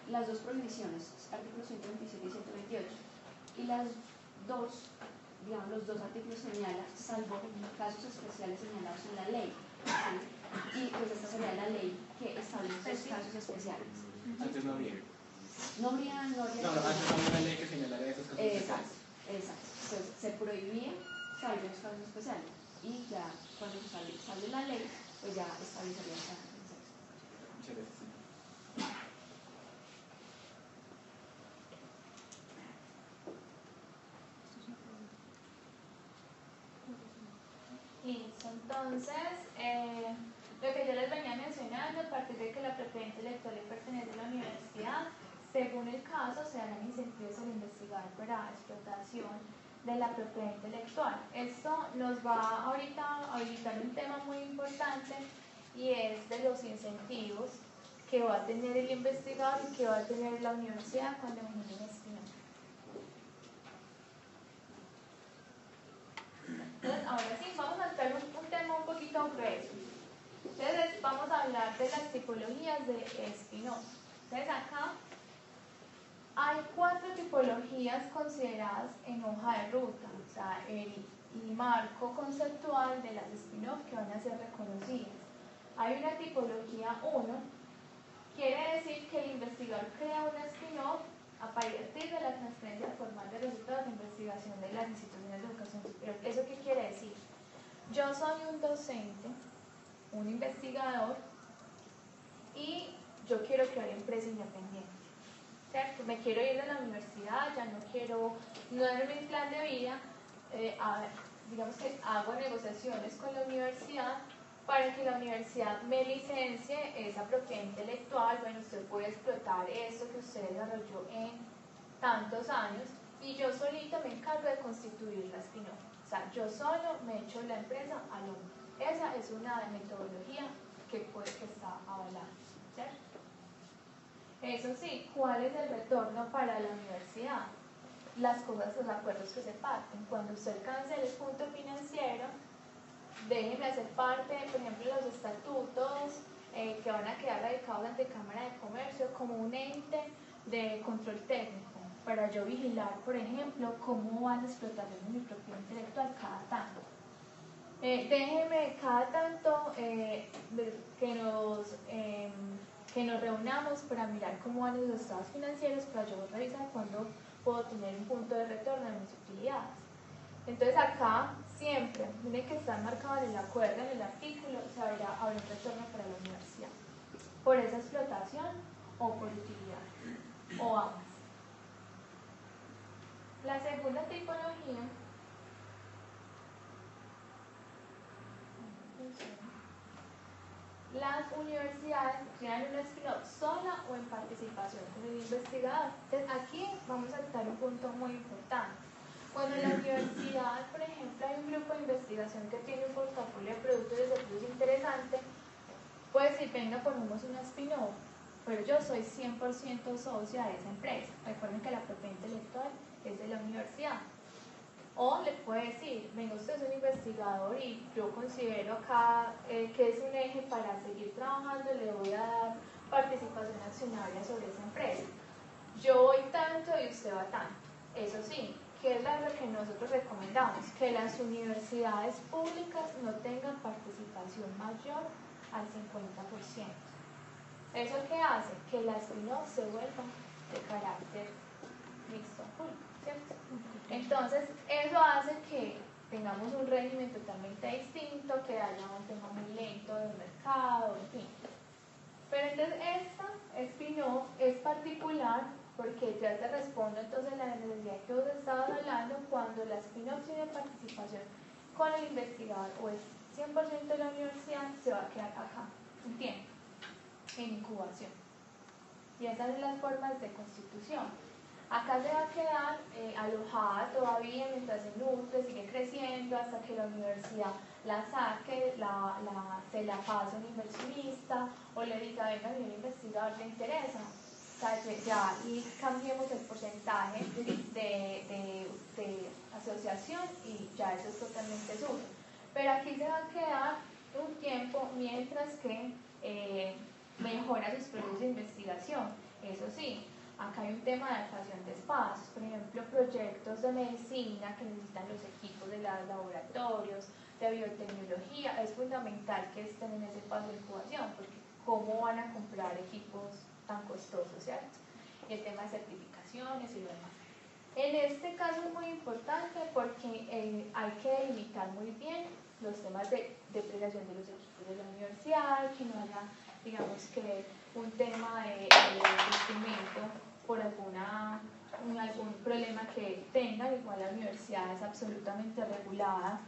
las dos prohibiciones, artículos 127 y 128, y las dos, digamos, los dos artículos señalan, salvo casos especiales señalados en la ley, ¿sí? Y pues esta sería la ley que establece los casos especiales. Antes no había. No habría antes no había una ley que señalara esos casos especiales. Exacto. Entonces se prohibía salvo los casos especiales y ya cuando se sale la ley, pues ya establecería el caso especial. Muchas gracias. Entonces, lo que yo les venía mencionando, a partir de que la propiedad intelectual le pertenece a la universidad, según el caso, se darán incentivos al investigador para explotación de la propiedad intelectual. Esto nos va ahorita a habilitar un tema muy importante y es de los incentivos que va a tener el investigador y que va a tener la universidad cuando genere un spin-off. Entonces, ahora sí, vamos a entrar un tema un poquito grueso. Entonces, vamos a hablar de las tipologías de spin-off. Entonces, acá hay 4 tipologías consideradas en hoja de ruta, o sea, el marco conceptual de las spin-off que van a ser reconocidas. Hay una tipología 1, quiere decir que el investigador crea un spin-off a partir de la transferencia formal de resultados de investigación de las instituciones de educación superior. ¿Eso qué quiere decir? Yo soy un docente, un investigador, y yo quiero crear empresa independiente. ¿Cierto? Me quiero ir de la universidad, ya no quiero, no es mi plan de vida, digamos que hago negociaciones con la universidad para que la universidad me licencie esa propiedad intelectual. Bueno, usted puede explotar esto que usted desarrolló en tantos años y yo solita me encargo de constituir la spin-off. O sea, yo solo me echo la empresa al hombro. Esa es una metodología que está avalada, ¿cierto? Eso sí, ¿cuál es el retorno para la universidad? Las cosas, los acuerdos que se parten. Cuando usted cancele el punto financiero, déjeme hacer parte, por ejemplo, de los estatutos que van a quedar radicados ante Cámara de Comercio como un ente de control técnico, para yo vigilar, por ejemplo, cómo van a explotar mi propiedad intelectual cada tanto. Déjeme cada tanto que nos reunamos para mirar cómo van los estados financieros, para yo revisar cuándo puedo tener un punto de retorno de mis utilidades. Entonces acá siempre tiene que estar marcado en el acuerdo, en el artículo, se habrá un retorno para la universidad, por esa explotación o por utilidad, o ambas. La segunda tipología las universidades crean un spin-off sola o en participación con el investigador. Entonces aquí vamos a tratar un punto muy importante. Cuando en la universidad, por ejemplo, hay un grupo de investigación que tiene un portafolio de productos y servicios interesante, puede decir, venga, ponemos una spin-off, pero yo soy 100% socia de esa empresa. Recuerden que la propiedad intelectual es de la universidad. O le puede decir, venga, usted es un investigador y yo considero acá que es un eje para seguir trabajando, le voy a dar participación accionaria sobre esa empresa. Yo voy tanto y usted va tanto. Eso sí, ¿qué es lo que nosotros recomendamos? Que las universidades públicas no tengan participación mayor al 50%. ¿Eso qué hace? Que las spin-off se vuelvan de carácter mixto público, ¿cierto? Entonces, eso hace que tengamos un régimen totalmente distinto, que haya un tema muy lento del mercado, en fin. Pero entonces esta spin-off es particular porque ya te respondo entonces a la necesidad que vos estabas hablando. Cuando la spin-off tiene participación con el investigador o es 100% de la universidad, se va a quedar acá un tiempo, en incubación. Y esas son las formas de constitución. Acá se va a quedar alojada todavía mientras se nutre, sigue creciendo hasta que la universidad la saque, se la pase a un inversionista o le diga, venga, a un investigador, ¿te interesa? O sea, que ya y cambiemos el porcentaje de asociación y ya eso es totalmente suyo. Pero aquí se va a quedar un tiempo mientras que mejora sus procesos de investigación. Eso sí, acá hay un tema de adaptación de espacios, por ejemplo, proyectos de medicina que necesitan los equipos de los laboratorios, de biotecnología. Es fundamental que estén en ese paso de incubación, porque ¿cómo van a comprar equipos tan costosos, cierto? Y el tema de certificaciones y lo demás. En este caso es muy importante porque hay que delimitar muy bien los temas de depreciación de los equipos de la universidad, que no haya, digamos que, un tema de instrumento por algún problema que tengan. Igual la universidad es absolutamente regulada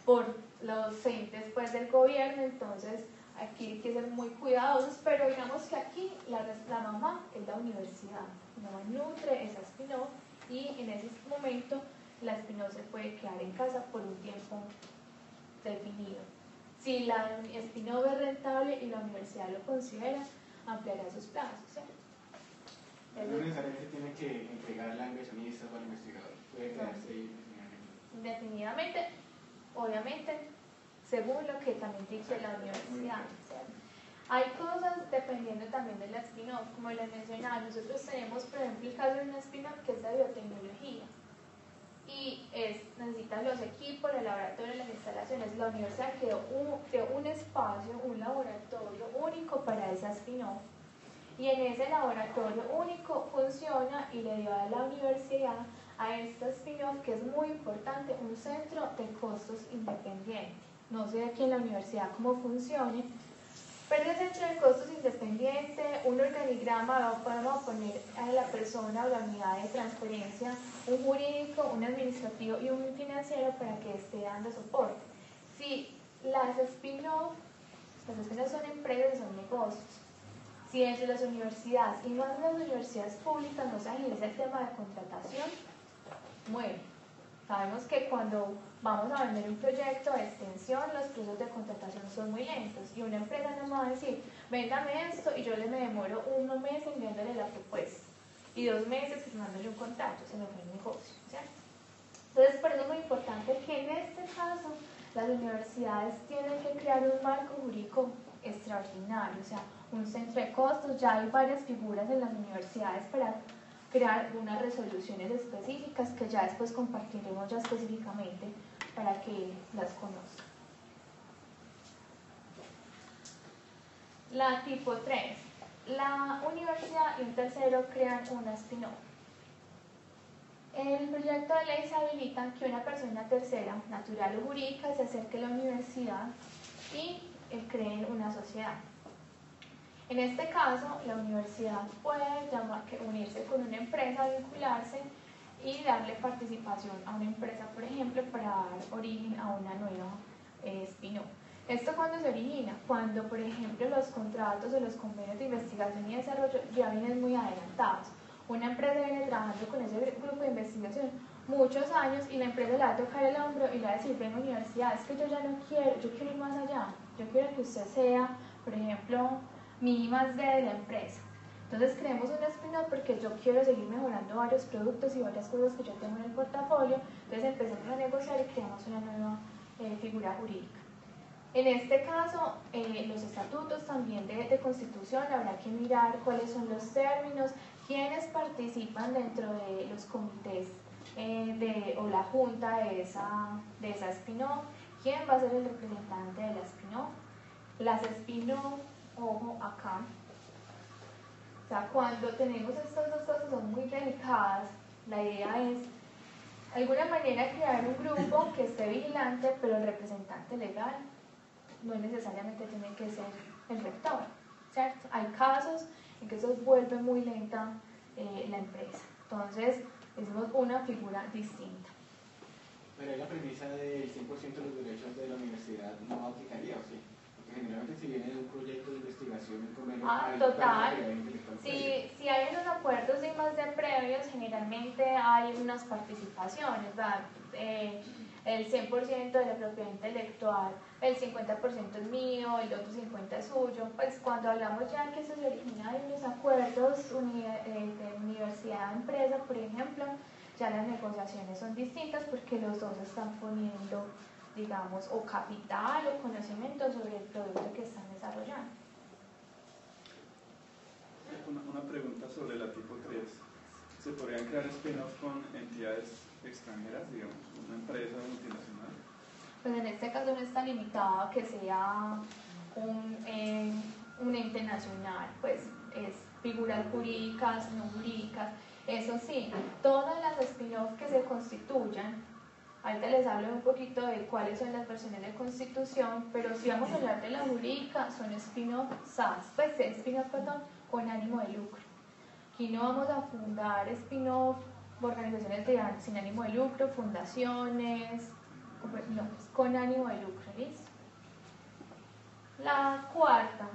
por los entes pues, del gobierno, entonces aquí hay que ser muy cuidadosos, pero digamos que aquí la mamá es la universidad, la mamá nutre esa spin-off y en ese momento la spin-off se puede quedar en casa por un tiempo definido. Si la spin-off es rentable y la universidad lo considera, ampliará sus plazos, ¿cierto? No necesariamente tiene que entregarla a inversionistas o al investigador, puede quedarse ahí indefinidamente, obviamente, según lo que también dice la universidad, ¿cierto? Hay cosas dependiendo también de la spin-off, como les mencionaba, nosotros tenemos, por ejemplo, el caso de una spin-off que es de biotecnología y necesita los equipos, el laboratorio, las instalaciones. La universidad creó un espacio, un laboratorio único para esa spin-off y en ese laboratorio único funciona y le dio a la universidad a esta spin-off, que es muy importante, un centro de costos independiente. No sé aquí en la universidad cómo funcione, pero el centro de costos independiente, un organigrama, podemos poner a la persona o la unidad de transferencia, un jurídico, un administrativo y un financiero para que esté dando soporte. Si las spin-off son empresas, son negocios. Si entre las universidades y más las universidades públicas no se agiliza el tema de contratación, bueno, sabemos que cuando vamos a vender un proyecto de extensión, los procesos de contratación son muy lentos y una empresa no me va a decir, véndame esto y yo me demoro 1 mes enviándole la propuesta y 2 meses firmándole un contrato, se me fue el negocio, ¿cierto? Entonces, por eso es muy importante que en este caso las universidades tienen que crear un marco jurídico extraordinario, o sea, un centro de costos. Ya hay varias figuras en las universidades para crear unas resoluciones específicas que ya después compartiremos ya específicamente para que las conozcan. La tipo 3. La universidad y un tercero crean una spin-off. El proyecto de ley se habilita que una persona tercera, natural o jurídica, se acerque a la universidad y creen una sociedad. En este caso, la universidad puede unirse con una empresa, vincularse y darle participación a una empresa, por ejemplo, para dar origen a una nueva spin-off. ¿Esto cuándo se origina? Cuando, por ejemplo, los contratos o los convenios de investigación y desarrollo ya vienen muy adelantados. Una empresa viene trabajando con ese grupo de investigación muchos años y la empresa le va a tocar el hombro y le va a decir, ven universidad, es que yo ya no quiero, yo quiero ir más allá, yo quiero que usted sea, por ejemplo, mi I+D de la empresa. Entonces creemos un spin-off porque yo quiero seguir mejorando varios productos y varias cosas que yo tengo en el portafolio, entonces empecemos a negociar y creamos una nueva figura jurídica. En este caso, los estatutos también de constitución, habrá que mirar cuáles son los términos, quiénes participan dentro de los comités o la junta de esa spin-off, quién va a ser el representante de la spin-off. Las spin-off, ojo acá, o sea, cuando tenemos estas dos cosas son muy delicadas, la idea es de alguna manera crear un grupo que esté vigilante, pero el representante legal no necesariamente tiene que ser el rector, ¿cierto? Hay casos en que eso vuelve muy lenta la empresa, entonces hicimos una figura distinta. Pero ahí la premisa del 100% de los derechos de la universidad no aplicaría, ¿o sí? Porque generalmente si viene de un proyecto de investigación, el convenio... Total. Si hay unos acuerdos de I+D previos, generalmente hay unas participaciones, ¿verdad? El 100% de la propiedad intelectual, el 50% es mío, el otro 50% es suyo. Pues cuando hablamos ya que eso se origina de unos acuerdos de universidad-empresa, por ejemplo, ya las negociaciones son distintas porque los dos están poniendo, digamos, o capital o conocimiento sobre el producto que están desarrollando. Una pregunta sobre la tipo 3. ¿Se podrían crear spin-offs con entidades extranjeras, digamos, una empresa multinacional? Pues en este caso no está limitado a que sea un ente nacional, pues es figuras jurídicas, no jurídicas. Eso sí, todas las spin-off que se constituyan, ahorita les hablo un poquito de cuáles son las versiones de constitución, pero si vamos a hablar de la jurídica, son spin-off SAS, pues spin-off, con ánimo de lucro. Aquí no vamos a fundar spin-off organizaciones sin ánimo de lucro, fundaciones, no, con ánimo de lucro, ¿listo? La cuarta,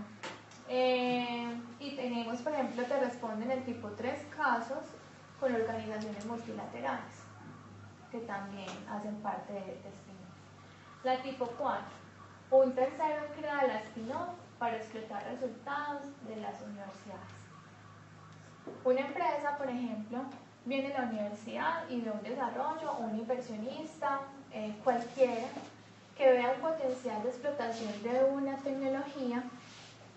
y tenemos, por ejemplo, te responden el tipo 3 casos con organizaciones multilaterales, que también hacen parte de spin-off. La tipo 4, un tercero crea la spin-off para explotar resultados de las universidades. Una empresa, por ejemplo, viene a la universidad y ve un desarrollo, un inversionista, cualquiera, que vea un potencial de explotación de una tecnología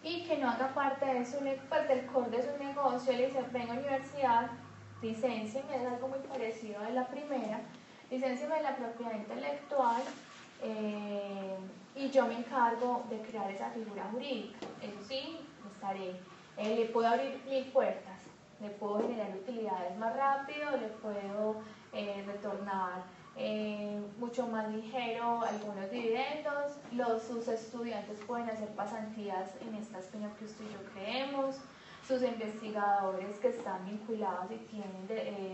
y que no haga parte de del core de su negocio. Le dice, venga a la universidad, licéncieme, es algo muy parecido a la primera, licéncieme la propiedad intelectual y yo me encargo de crear esa figura jurídica. Eso sí, estaré, le puedo abrir 1000 puertas, le puedo generar utilidades más rápido, le puedo retornar mucho más ligero algunos dividendos, sus estudiantes pueden hacer pasantías en esta spin-off que usted y yo creemos, sus investigadores que están vinculados y tienen,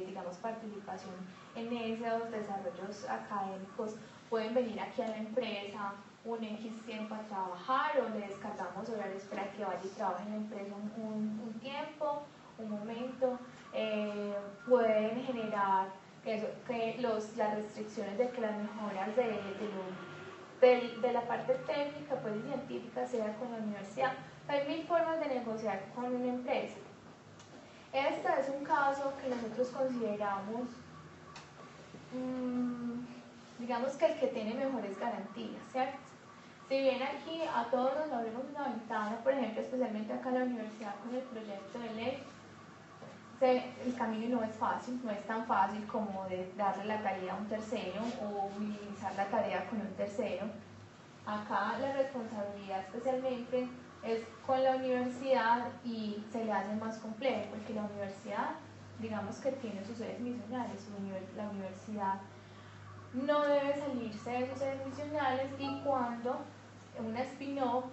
digamos, participación en esos desarrollos académicos pueden venir aquí a la empresa un X tiempo a trabajar o le descargamos horarios para que vaya y trabaje en la empresa un tiempo, un momento. Pueden generar que las restricciones de que las mejoras de la parte técnica pues, y científica sea con la universidad. Hay 1000 formas de negociar con una empresa. Este es un caso que nosotros consideramos digamos que el que tiene mejores garantías, ¿cierto? Si bien aquí a todos nos abrimos una ventana, por ejemplo, especialmente acá en la universidad con el proyecto de ley, el camino no es fácil, no es tan fácil como de darle la tarea a un tercero o minimizar la tarea con un tercero. Acá la responsabilidad especialmente es con la universidad y se le hace más complejo porque la universidad, digamos que tiene sus sedes misionales, la universidad no debe salirse de sus sedes misionales y cuando una spin-off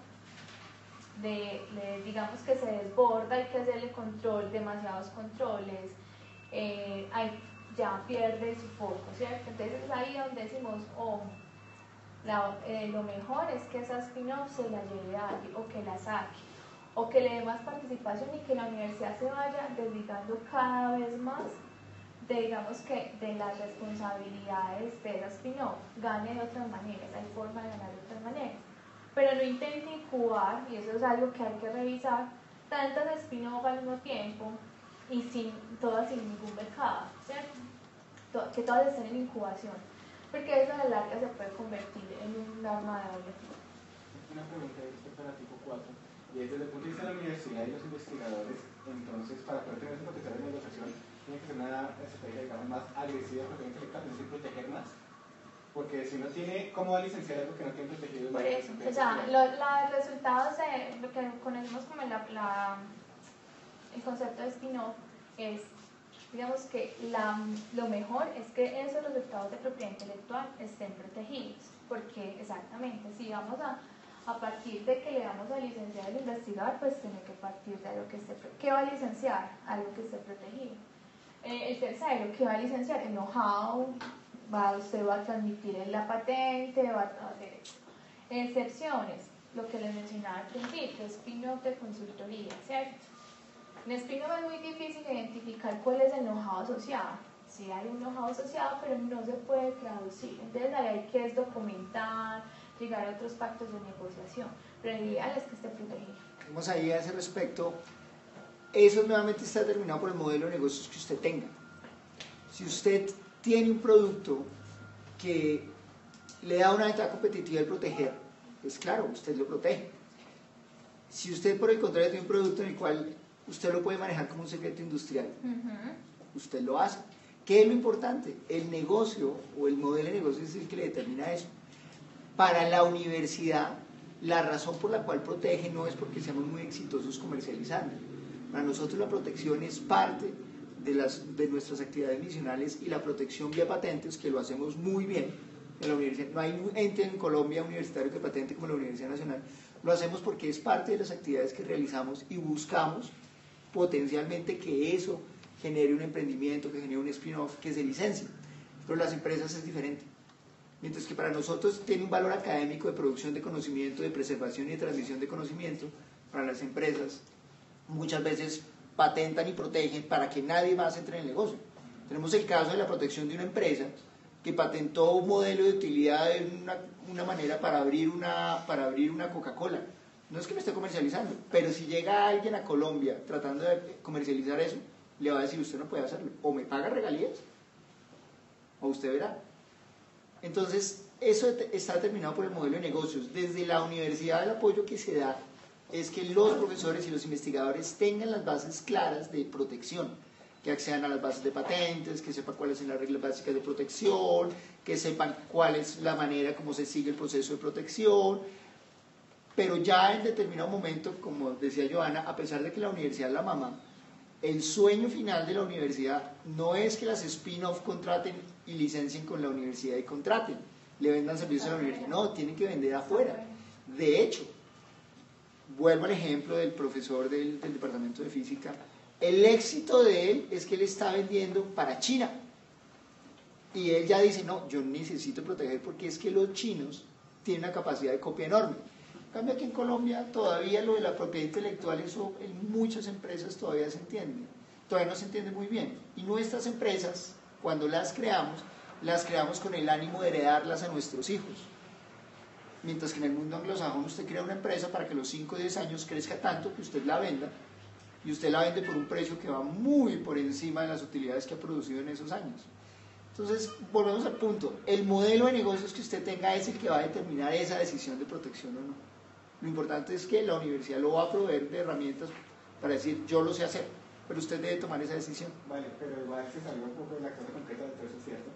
digamos que se desborda, hay que hacerle control, demasiados controles, ya pierde su foco, ¿cierto? Entonces es ahí donde decimos, lo mejor es que esa spin-off se la lleve a alguien, o que la saque, o que le dé más participación y que la universidad se vaya desligando cada vez más digamos que de las responsabilidades de esa spin-off, gane de otras maneras, hay forma de ganar de otras maneras. Pero no intente incubar, y eso es algo que hay que revisar, tantas spin-off al mismo tiempo y todas sin ningún mercado, ¿cierto? Que todas estén en incubación, porque eso a la larga se puede convertir en un arma de doble filo. Una pregunta respecto a la tipo 4, y es desde el punto de vista de la universidad y los investigadores, entonces para poder tener ese potencial de negociación, tiene que ser una estrategia, digamos, más agresiva, porque tiene que proteger más. Porque si no tiene, ¿cómo va a licenciar algo que no tiene protegido? Por eso, o sea, los resultados de lo que conocemos como el concepto de spin-off es, digamos que lo mejor es que esos resultados de propiedad intelectual estén protegidos. Porque exactamente, si vamos a partir de que le vamos a licenciar al investigador, pues tiene que partir de algo que esté protegido. ¿Qué va a licenciar? Algo que esté protegido. El tercero, ¿qué va a licenciar? El know-how. Usted va a transmitir en la patente, va a hacer excepciones, lo que les mencionaba al principio, spin-off de consultoría, ¿cierto? En spin-off es muy difícil identificar cuál es el know-how asociado. Sí hay un know-how asociado, pero no se puede traducir. Entonces la ley que es documentar, llegar a otros pactos de negociación, pero el ideal es que esté protegido. Vamos ahí a ese respecto. Eso nuevamente está determinado por el modelo de negocios que usted tenga. Si usted tiene un producto que le da una ventaja competitiva de proteger, pues claro, usted lo protege. Si usted por el contrario tiene un producto en el cual usted lo puede manejar como un secreto industrial, usted lo hace. ¿Qué es lo importante? El negocio o el modelo de negocio es el que le determina eso. Para la universidad, la razón por la cual protege no es porque seamos muy exitosos comercializando. Para nosotros la protección es parte de nuestras actividades misionales y la protección vía patentes, que lo hacemos muy bien en la universidad. No hay un ente en Colombia universitario que patente como la Universidad Nacional. Lo hacemos porque es parte de las actividades que realizamos y buscamos potencialmente que eso genere un emprendimiento, que genere un spin-off, que se licencie. Pero las empresas es diferente. Mientras que para nosotros tiene un valor académico de producción de conocimiento, de preservación y de transmisión de conocimiento. Para las empresas muchas veces patentan y protegen para que nadie más entre en el negocio. Tenemos el caso de la protección de una empresa que patentó un modelo de utilidad de una manera para abrir una Coca-Cola. No es que me esté comercializando, pero si llega alguien a Colombia tratando de comercializar eso, le va a decir: usted no puede hacerlo, o me paga regalías o usted verá. Entonces eso está determinado por el modelo de negocios. Desde la universidad, el apoyo que se da es que los profesores y los investigadores tengan las bases claras de protección, que accedan a las bases de patentes, que sepan cuáles son las reglas básicas de protección, que sepan cuál es la manera como se sigue el proceso de protección. Pero ya en determinado momento, como decía Joana, a pesar de que la universidad es la mamá, el sueño final de la universidad no es que las spin-off contraten y licencien con la universidad y contraten, le vendan servicios a la universidad. No, tienen que vender afuera. De hecho, vuelvo al ejemplo del profesor del departamento de física. El éxito de él es que él está vendiendo para China. Y él ya dice: no, yo necesito proteger porque es que los chinos tienen una capacidad de copia enorme. En cambio, aquí en Colombia todavía lo de la propiedad intelectual, eso en muchas empresas todavía se entiende. Todavía no se entiende muy bien. Y nuestras empresas, cuando las creamos con el ánimo de heredarlas a nuestros hijos. Mientras que en el mundo anglosajón usted crea una empresa para que a los 5 o 10 años crezca tanto que usted la venda, y usted la vende por un precio que va muy por encima de las utilidades que ha producido en esos años. Entonces, volvemos al punto. El modelo de negocios que usted tenga es el que va a determinar esa decisión de protección o no. Lo importante es que la universidad lo va a proveer de herramientas para decir: yo lo sé hacer, pero usted debe tomar esa decisión. Vale, pero igual se salió un poco de la cosa concreta de todo eso, ¿cierto?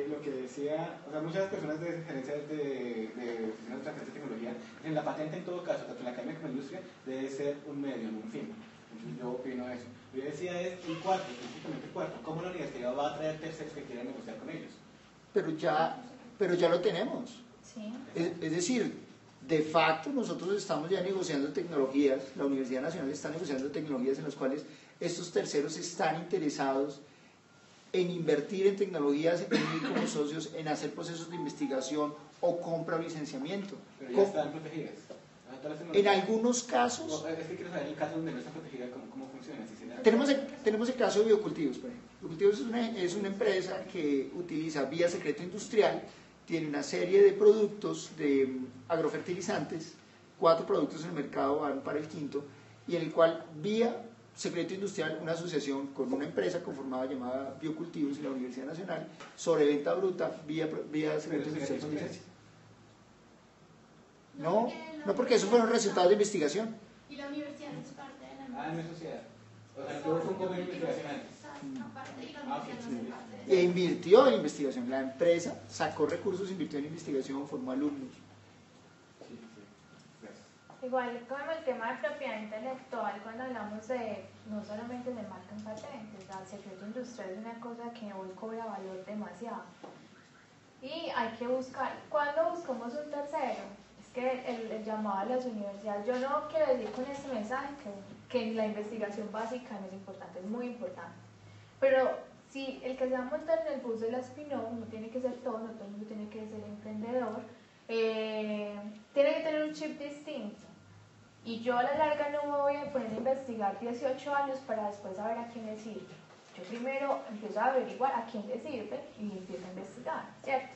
Lo que decía, o sea, muchas personas de gerencias de oficinas de transferencia de tecnología, en la patente en todo caso, tanto en la academia como en la industria, debe ser un medio, no un fin. Entonces yo opino eso. Lo que yo decía es el cuarto, específicamente el cuarto, ¿cómo la universidad va a atraer terceros que quieran negociar con ellos? Pero ya lo tenemos. Sí. Es decir, de facto nosotros estamos ya negociando tecnologías, la Universidad Nacional está negociando tecnologías en las cuales estos terceros están interesados en invertir en tecnologías, en ir como socios, en hacer procesos de investigación o compra o licenciamiento. Pero ya están protegidas. En algunos casos... No, es que quiero saber el caso donde no está protegida, cómo funciona. Si tenemos el caso de Biocultivos, por ejemplo. Biocultivos es una empresa que utiliza vía secreto industrial, tiene una serie de productos de agrofertilizantes, 4 productos en el mercado, van para el 5º, y en el cual vía secreto industrial, una asociación con una empresa conformada llamada Biocultivos y la Universidad Nacional, sobre venta bruta vía secreto industrial con licencia. No, porque esos fueron resultados de investigación. Y la universidad es parte de la empresa. no es sociedad. O sea, todo fue un convenio de investigación antes. Aparte, y la universidad no es parte de E invirtió en investigación. La empresa sacó recursos, invirtió en investigación, formó alumnos. Igual con el tema de propiedad intelectual, cuando hablamos de no solamente de marca en patentes, el secreto industrial es una cosa que hoy cobra valor demasiado. Y hay que buscar, ¿cuándo buscamos un tercero? Es que el llamado a las universidades, yo no quiero decir con este mensaje que la investigación básica no es importante, es muy importante. Pero si el que se va a montar en el bus de la spin-off no tiene que ser todo, no todo el mundo tiene que ser emprendedor, tiene que tener un chip distinto. Y yo a la larga no me voy a poner a investigar 18 años para después saber a quién le sirve. Yo primero empiezo a averiguar a quién le sirve y empiezo a investigar, ¿cierto?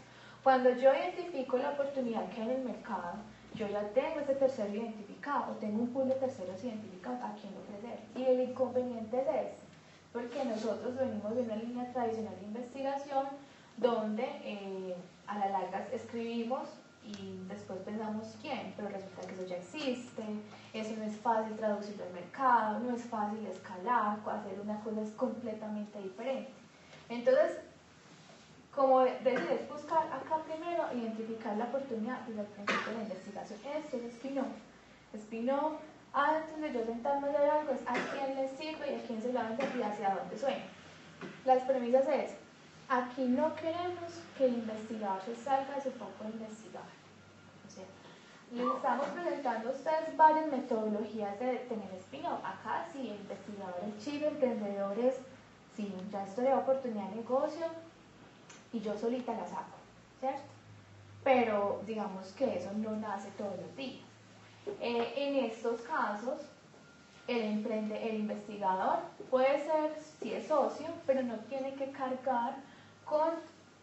Cuando yo identifico la oportunidad que hay en el mercado, yo ya tengo ese tercero identificado, o tengo un pool de terceros identificados a quién ofrecer. Y el inconveniente es este, porque nosotros venimos de una línea tradicional de investigación donde a la larga escribimos y después pensamos quién, pero resulta que eso ya existe, eso no es fácil traducirlo al mercado, no es fácil escalar, hacer una cosa es completamente diferente. Entonces, como decides buscar acá primero, identificar la oportunidad desde el principio de la investigación. Esto es spin-off, antes de yo sentarme a hacer algo, es a quién le sirve y a quién se la vende y hacia dónde suena. Las premisas es, aquí no queremos que el investigador se salga de su foco de investigar. O sea, les estamos presentando a ustedes varias metodologías de tener spin-off. Acá sí, el investigador, el chip, emprendedores, sí, ya esto le da oportunidad de negocio y yo solita la saco, ¿cierto? pero digamos que eso no nace todos los días. En estos casos, el investigador puede ser, sí es socio, pero no tiene que cargar con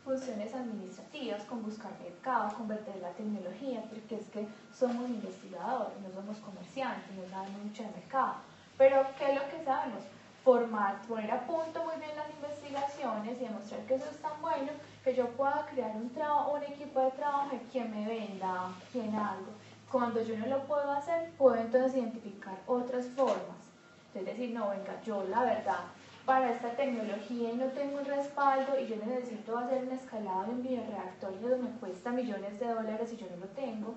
funciones administrativas, con buscar mercado, con verter la tecnología, porque es que somos investigadores, no somos comerciantes, no sabemos mucho de mercado. Pero, ¿qué es lo que sabemos? Poner a punto muy bien las investigaciones y demostrar que eso es tan bueno que yo pueda crear un equipo de trabajo, quien me venda, quien algo. Cuando yo no lo puedo hacer, puedo entonces identificar otras formas. Es decir, no, venga, yo la verdad, para esta tecnología no tengo un respaldo y yo necesito hacer un escalado en bioreactor y me cuesta millones de dólares y yo no lo tengo.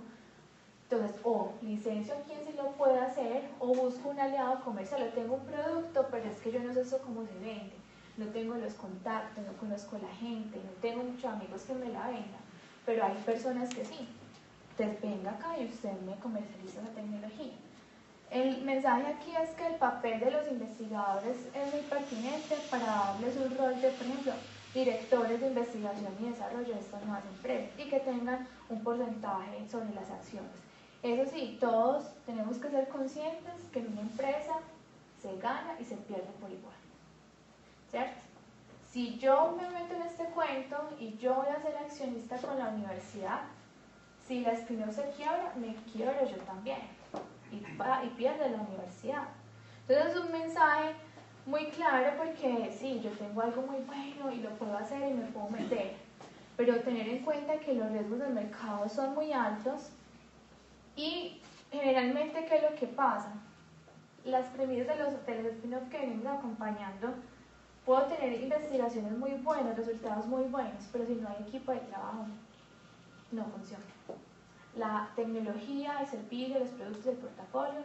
Entonces, o licencio a quien sí lo puede hacer, o busco un aliado comercial. Yo tengo un producto, pero es que yo no sé eso cómo se vende. No tengo los contactos, no conozco a la gente, no tengo muchos amigos que me la vendan. Pero hay personas que sí. Entonces, venga acá y usted me comercializa la tecnología. El mensaje aquí es que el papel de los investigadores es muy pertinente para darles un rol de, por ejemplo, directores de investigación y desarrollo de estas nuevas empresas y que tengan un porcentaje sobre las acciones. Eso sí, todos tenemos que ser conscientes que en una empresa se gana y se pierde por igual, ¿cierto? Si yo me meto en este cuento y yo voy a ser accionista con la universidad, si la Spin-off se quiebra, me quiebro yo también y pierde la universidad. Entonces es un mensaje muy claro porque sí, yo tengo algo muy bueno y lo puedo hacer y me puedo meter, pero tener en cuenta que los riesgos del mercado son muy altos. Y generalmente, ¿qué es lo que pasa? Las premisas de los spin-off que venimos acompañando, puedo tener investigaciones muy buenas, resultados muy buenos, pero si no hay equipo de trabajo, no funciona. La tecnología, el servicio, los productos del portafolio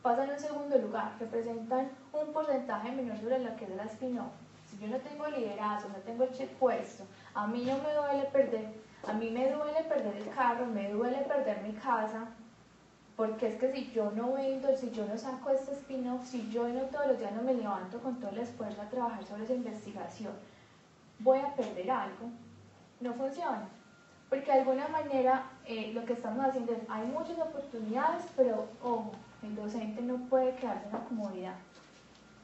pasan en un segundo lugar, representan un porcentaje menor sobre lo que es la spin-off. Si yo no tengo liderazgo, no tengo el chip puesto, a mí no me duele perder, a mí me duele perder el carro, me duele perder mi casa, porque es que si yo no vendo, si yo no saco este spin-off, si yo no todos los días no me levanto con todo el esfuerzo a trabajar sobre esa investigación, voy a perder algo. No funciona. Porque de alguna manera lo que estamos haciendo es, hay muchas oportunidades, pero ojo, el docente no puede quedarse en la comodidad.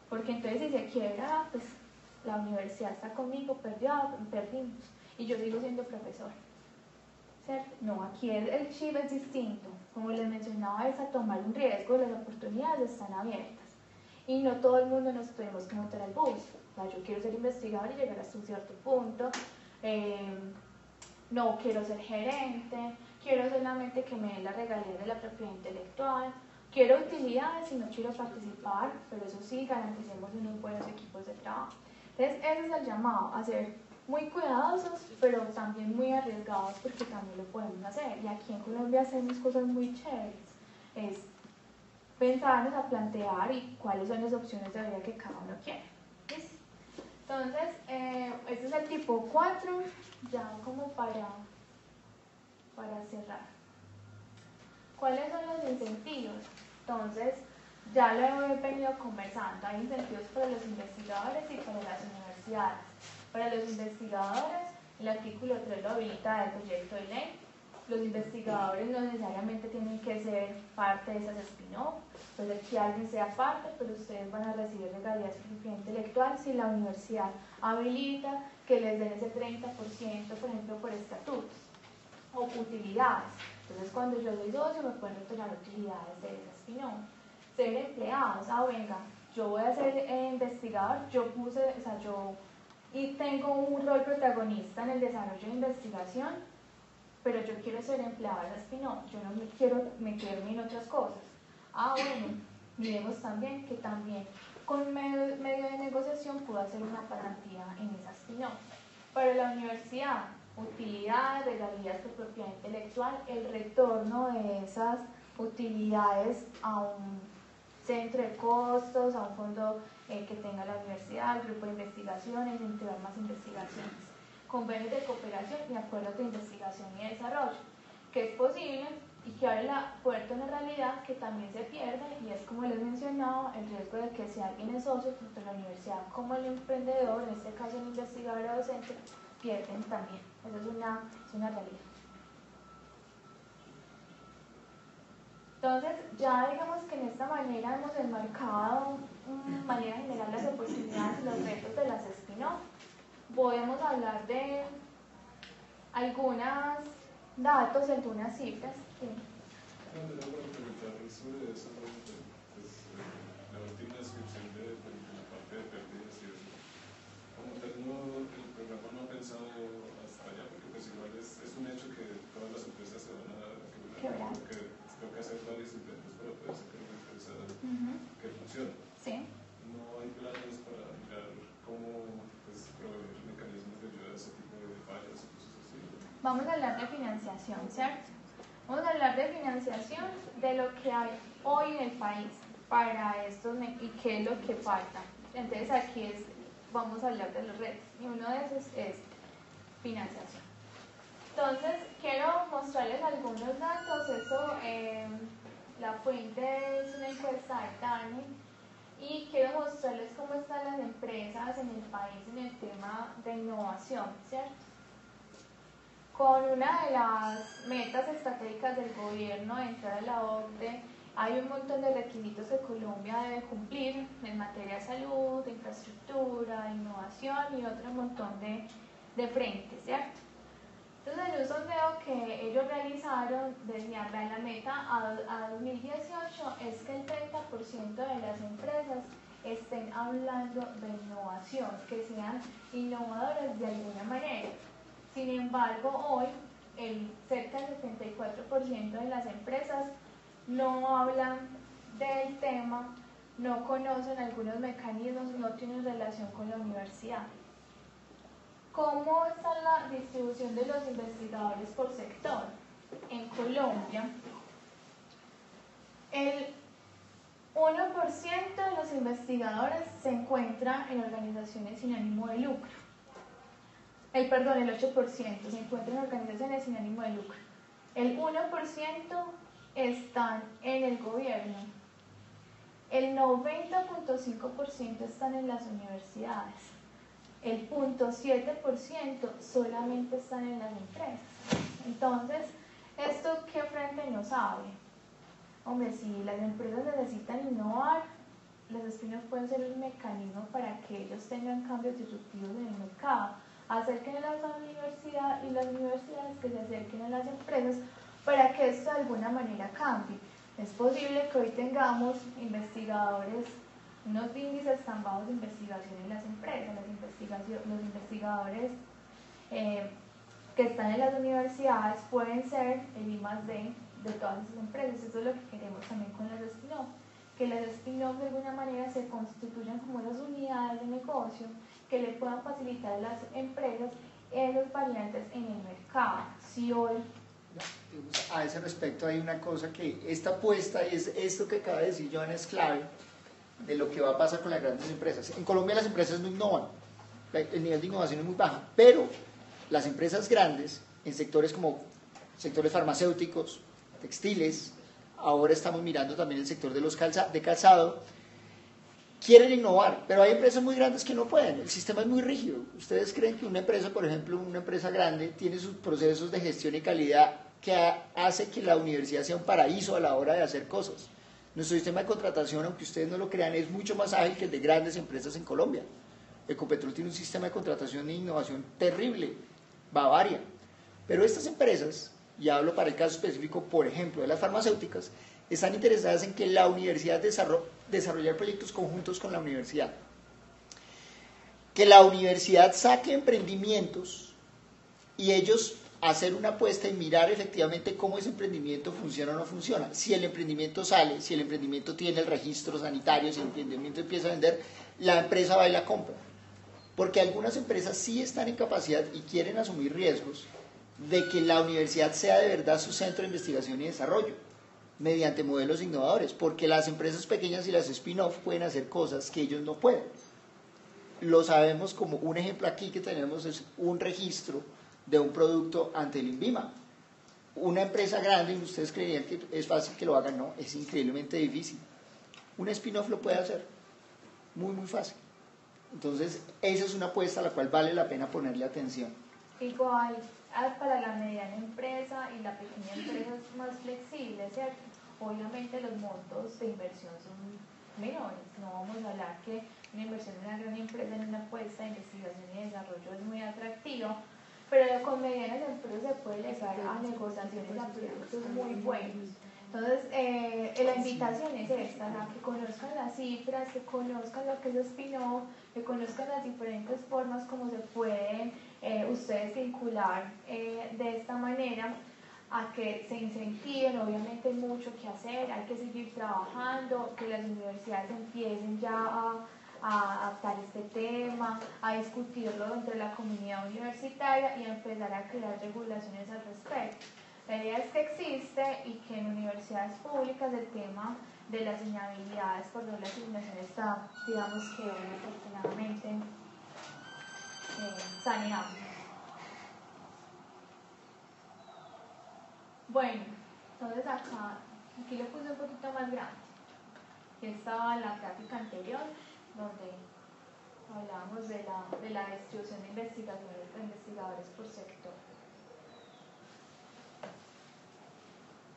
Porque entonces si se quiebra, pues la universidad está conmigo, perdimos. Y yo sigo siendo profesor. ¿Cierto? No, aquí el chip es distinto. Como les mencionaba, es a tomar un riesgo, las oportunidades están abiertas. Y no todo el mundo nos tenemos que montar al bus. O sea, yo quiero ser investigador y llegar hasta un cierto punto. No quiero ser gerente, quiero solamente que me den la regalía de la propiedad intelectual, quiero utilidades y no quiero participar, pero eso sí, garanticemos unos buenos equipos de trabajo. Entonces, ese es el llamado, a ser muy cuidadosos, pero también muy arriesgados, porque también lo podemos hacer. Y aquí en Colombia hacemos cosas muy chéveres. Es pensarnos a plantear y cuáles son las opciones de vida que cada uno quiere. ¿Listo? Entonces, este es el tipo 4, ya como para cerrar. ¿Cuáles son los incentivos? Entonces, ya lo he venido conversando. Hay incentivos para los investigadores y para las universidades. Para los investigadores, el artículo 3 lo habilita del proyecto de ley. Los investigadores no necesariamente tienen que ser parte de esas spin-off, puede que alguien sea parte, pero ustedes van a recibir regalías por propiedad intelectual si la universidad habilita que les den ese 30%, por ejemplo, por estatutos o utilidades. Entonces, cuando yo soy socio, me pueden retornar utilidades de esas spin-off. Ser empleados, venga, yo voy a ser investigador, y tengo un rol protagonista en el desarrollo de investigación, pero yo quiero ser empleado de la spin-off, yo no quiero meterme en otras cosas. Bueno, miremos también que también con medio de negociación puedo hacer una pasantía en esa spin-off. Para la universidad, utilidades, regalías por propiedad intelectual, el retorno de esas utilidades a un centro de costos, a un fondo que tenga la universidad, grupo de investigaciones, incentivar más investigaciones, convenios de cooperación y acuerdos de investigación y desarrollo, que es posible y que abre la puerta a una realidad que también se pierde, y es, como les mencionaba, el riesgo de que si alguien es socio, tanto la universidad como el emprendedor, en este caso el investigador o docente, pierden también. Eso es una realidad. Entonces, ya digamos que en esta manera hemos enmarcado de manera general las oportunidades y los retos de las spin-off. Podemos hablar de algunos datos y algunas cifras. ¿Sí? Para preguntar sobre eso, la última descripción de la parte de pérdidas y eso. Como tal, el programa no ha pensado hasta allá, porque pues igual es un hecho que todas las empresas se van a quebrar, porque toca hacer varios intentos para poder sacar una empresa que funcione. Sí. No hay planes para mirar cómo pues, proveer mecanismos de ayuda a ese tipo de fallas y cosas así. Vamos a hablar de financiación, ¿cierto? Vamos a hablar de financiación, de lo que hay hoy en el país para esto y qué es lo que falta. Entonces aquí vamos a hablar de los retos y uno de esos es financiación. Entonces quiero mostrarles algunos datos. La fuente es una encuesta de Tani y quiero mostrarles cómo están las empresas en el país en el tema de innovación, ¿cierto? Con una de las metas estratégicas del gobierno de entrar a la OCDE, hay un montón de requisitos que Colombia debe cumplir en materia de salud, de infraestructura, de innovación y otro montón de frentes, ¿cierto? Entonces, en un sondeo que ellos realizaron, decían, la meta a 2018 es que el 30% de las empresas estén hablando de innovación, que sean innovadoras de alguna manera. Sin embargo, hoy cerca del 74% de las empresas no hablan del tema, no conocen algunos mecanismos, no tienen relación con la universidad. ¿Cómo está la distribución de los investigadores por sector? En Colombia, el 1% de los investigadores se encuentra en organizaciones sin ánimo de lucro. El 8% se encuentra en organizaciones sin ánimo de lucro. El 1% están en el gobierno. El 90.5% están en las universidades. El 0.7% solamente están en las empresas. Entonces, ¿esto qué frente nos abre? Hombre, si las empresas necesitan innovar, las spin-off pueden ser un mecanismo para que ellos tengan cambios disruptivos en el mercado, acerquen a la universidad y las universidades que se acerquen a las empresas para que esto de alguna manera cambie. Es posible que hoy tengamos investigadores, unos índices tan bajos de investigación en las empresas, los investigadores que están en las universidades pueden ser el I+D de todas esas empresas. Eso es lo que queremos también con las spin-off, que las spin-off de alguna manera se constituyan como esas unidades de negocio que le puedan facilitar a las empresas esas variantes en el mercado. Si hoy a ese respecto hay una cosa que esta apuesta y es esto que acaba de decir Joana es clave de lo que va a pasar con las grandes empresas. En Colombia las empresas no innovan, el nivel de innovación es muy bajo, pero las empresas grandes en sectores como sectores farmacéuticos, textiles, ahora estamos mirando también el sector de los de calzado, quieren innovar, pero hay empresas muy grandes que no pueden, el sistema es muy rígido. ¿Ustedes creen que una empresa, por ejemplo, una empresa grande, tiene sus procesos de gestión y calidad que hace que la universidad sea un paraíso a la hora de hacer cosas? Nuestro sistema de contratación, aunque ustedes no lo crean, es mucho más ágil que el de grandes empresas en Colombia. Ecopetrol tiene un sistema de contratación e innovación terrible, Bavaria. Pero estas empresas, y hablo para el caso específico, por ejemplo, de las farmacéuticas, están interesadas en que la universidad desarrollar proyectos conjuntos con la universidad. Que la universidad saque emprendimientos y ellos hacer una apuesta y mirar efectivamente cómo ese emprendimiento funciona o no funciona. Si el emprendimiento sale, si el emprendimiento tiene el registro sanitario, si el emprendimiento empieza a vender, la empresa va y la compra. Porque algunas empresas sí están en capacidad y quieren asumir riesgos de que la universidad sea de verdad su centro de investigación y desarrollo, mediante modelos innovadores, porque las empresas pequeñas y las spin-off pueden hacer cosas que ellos no pueden. Lo sabemos como un ejemplo aquí que tenemos es un registro de un producto ante el INVIMA. Una empresa grande, y ustedes creerían que es fácil que lo hagan, no, es increíblemente difícil. Un spin-off lo puede hacer, muy muy fácil. Entonces, esa es una apuesta a la cual vale la pena ponerle atención. Igual, para la mediana empresa y la pequeña empresa es más flexible, ¿cierto? obviamente los montos de inversión son menores. No vamos a hablar que una inversión en una gran empresa en una apuesta de investigación y desarrollo es muy atractiva, pero con medianas empresas se puede llegar a negociaciones a productos muy buenos. Entonces, la invitación es esta, que conozcan las cifras, que conozcan lo que es spin-off, que conozcan las diferentes formas como se pueden ustedes vincular de esta manera, a que se incentiven. Obviamente hay mucho que hacer, hay que seguir trabajando, que las universidades empiecen ya a adaptar este tema, a discutirlo entre la comunidad universitaria y a empezar a crear regulaciones al respecto. La idea es que existe y que en universidades públicas el tema de las inhabilidades por doble asignación está, digamos que afortunadamente, saneado. Bueno, entonces aquí lo puse un poquito más grande. Aquí estaba la gráfica anterior, donde hablábamos de la distribución de investigadores por sector.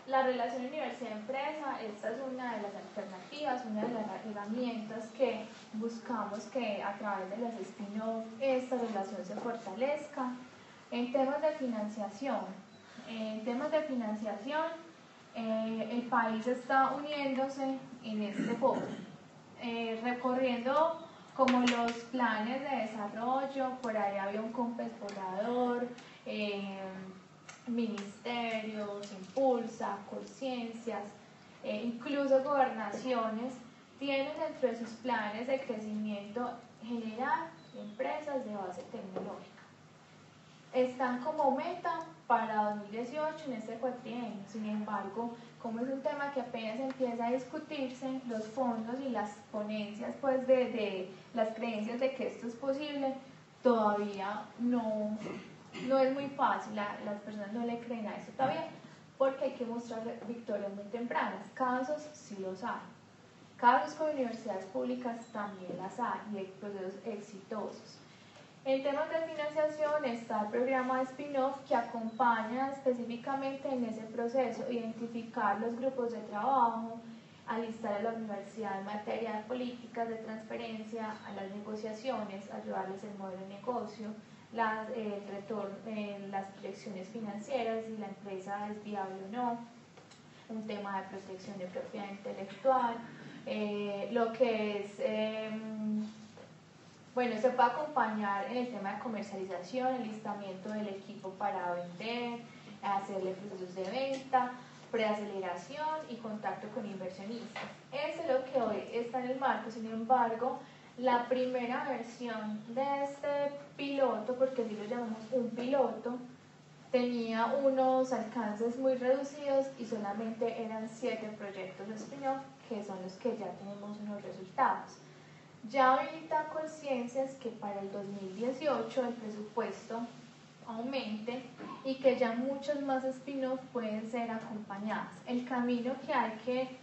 La relación universidad-empresa, esta es una de las alternativas, una de las herramientas que buscamos que a través de las spin-off esta relación se fortalezca. En temas de financiación, el país está uniéndose en este foro, recorriendo como los planes de desarrollo. Por ahí había un COMPES borrador, ministerios, Impulsa, Conciencias, incluso gobernaciones tienen entre sus planes de crecimiento generar empresas de base tecnológica. Están como meta para 2018 en este cuatrienio. Sin embargo, como es un tema que apenas empieza a discutirse, los fondos y las ponencias pues de las creencias de que esto es posible todavía no es muy fácil. Las personas no le creen a eso todavía, porque hay que mostrar victorias muy tempranas. Casos sí los hay, casos con universidades públicas también las hay, y hay procesos exitosos. En temas de financiación está el programa de spin-off, que acompaña específicamente en ese proceso, identificar los grupos de trabajo, alistar a la universidad en materia de políticas de transferencia, a las negociaciones, ayudarles el modelo de negocio, las proyecciones financieras, si la empresa es viable o no, un tema de protección de propiedad intelectual, lo que es, se puede acompañar en el tema de comercialización, el listamiento del equipo para vender, hacerle procesos de venta, preaceleración y contacto con inversionistas. Eso es lo que hoy está en el marco. Sin embargo, la primera versión de este piloto, porque así lo llamamos un piloto, tenía unos alcances muy reducidos y solamente eran 7 proyectos de spin-off, que son los que ya tenemos unos resultados. Ya habilita Conciencias que para el 2018 el presupuesto aumente y que ya muchos más spin-off pueden ser acompañados. El camino que hay que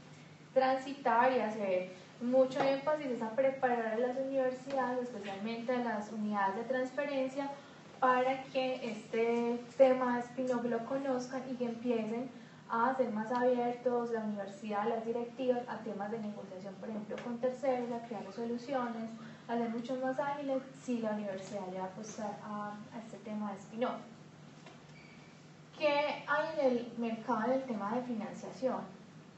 transitar y hacer mucho énfasis es a preparar a las universidades, especialmente a las unidades de transferencia, para que este tema de spin-off lo conozcan y que empiecen a ser más abiertos, la universidad, las directivas, a temas de negociación, por ejemplo, con terceros, a crear soluciones, a ser mucho más ágiles si la universidad le va a apostar a este tema de spin-off. ¿Qué hay en el mercado en el tema de financiación?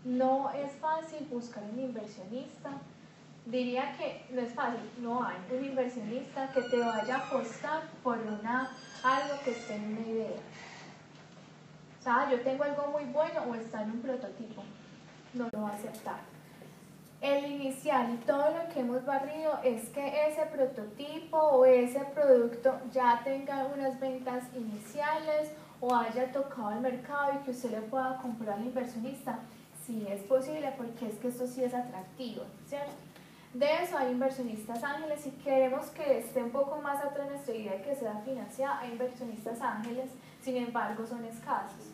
No es fácil buscar un inversionista. Diría que no es fácil, no hay un inversionista que te vaya a apostar por algo que esté en una idea. O sea, yo tengo algo muy bueno o está en un prototipo, no lo va a aceptar. El inicial y todo lo que hemos barrido es que ese prototipo o ese producto ya tenga unas ventas iniciales o haya tocado el mercado y que usted le pueda comprar al inversionista. Sí es posible, porque es que esto sí es atractivo, ¿cierto? De eso hay inversionistas ángeles. Si queremos que esté un poco más atrás de nuestra idea de que sea financiada, hay inversionistas ángeles, sin embargo son escasos.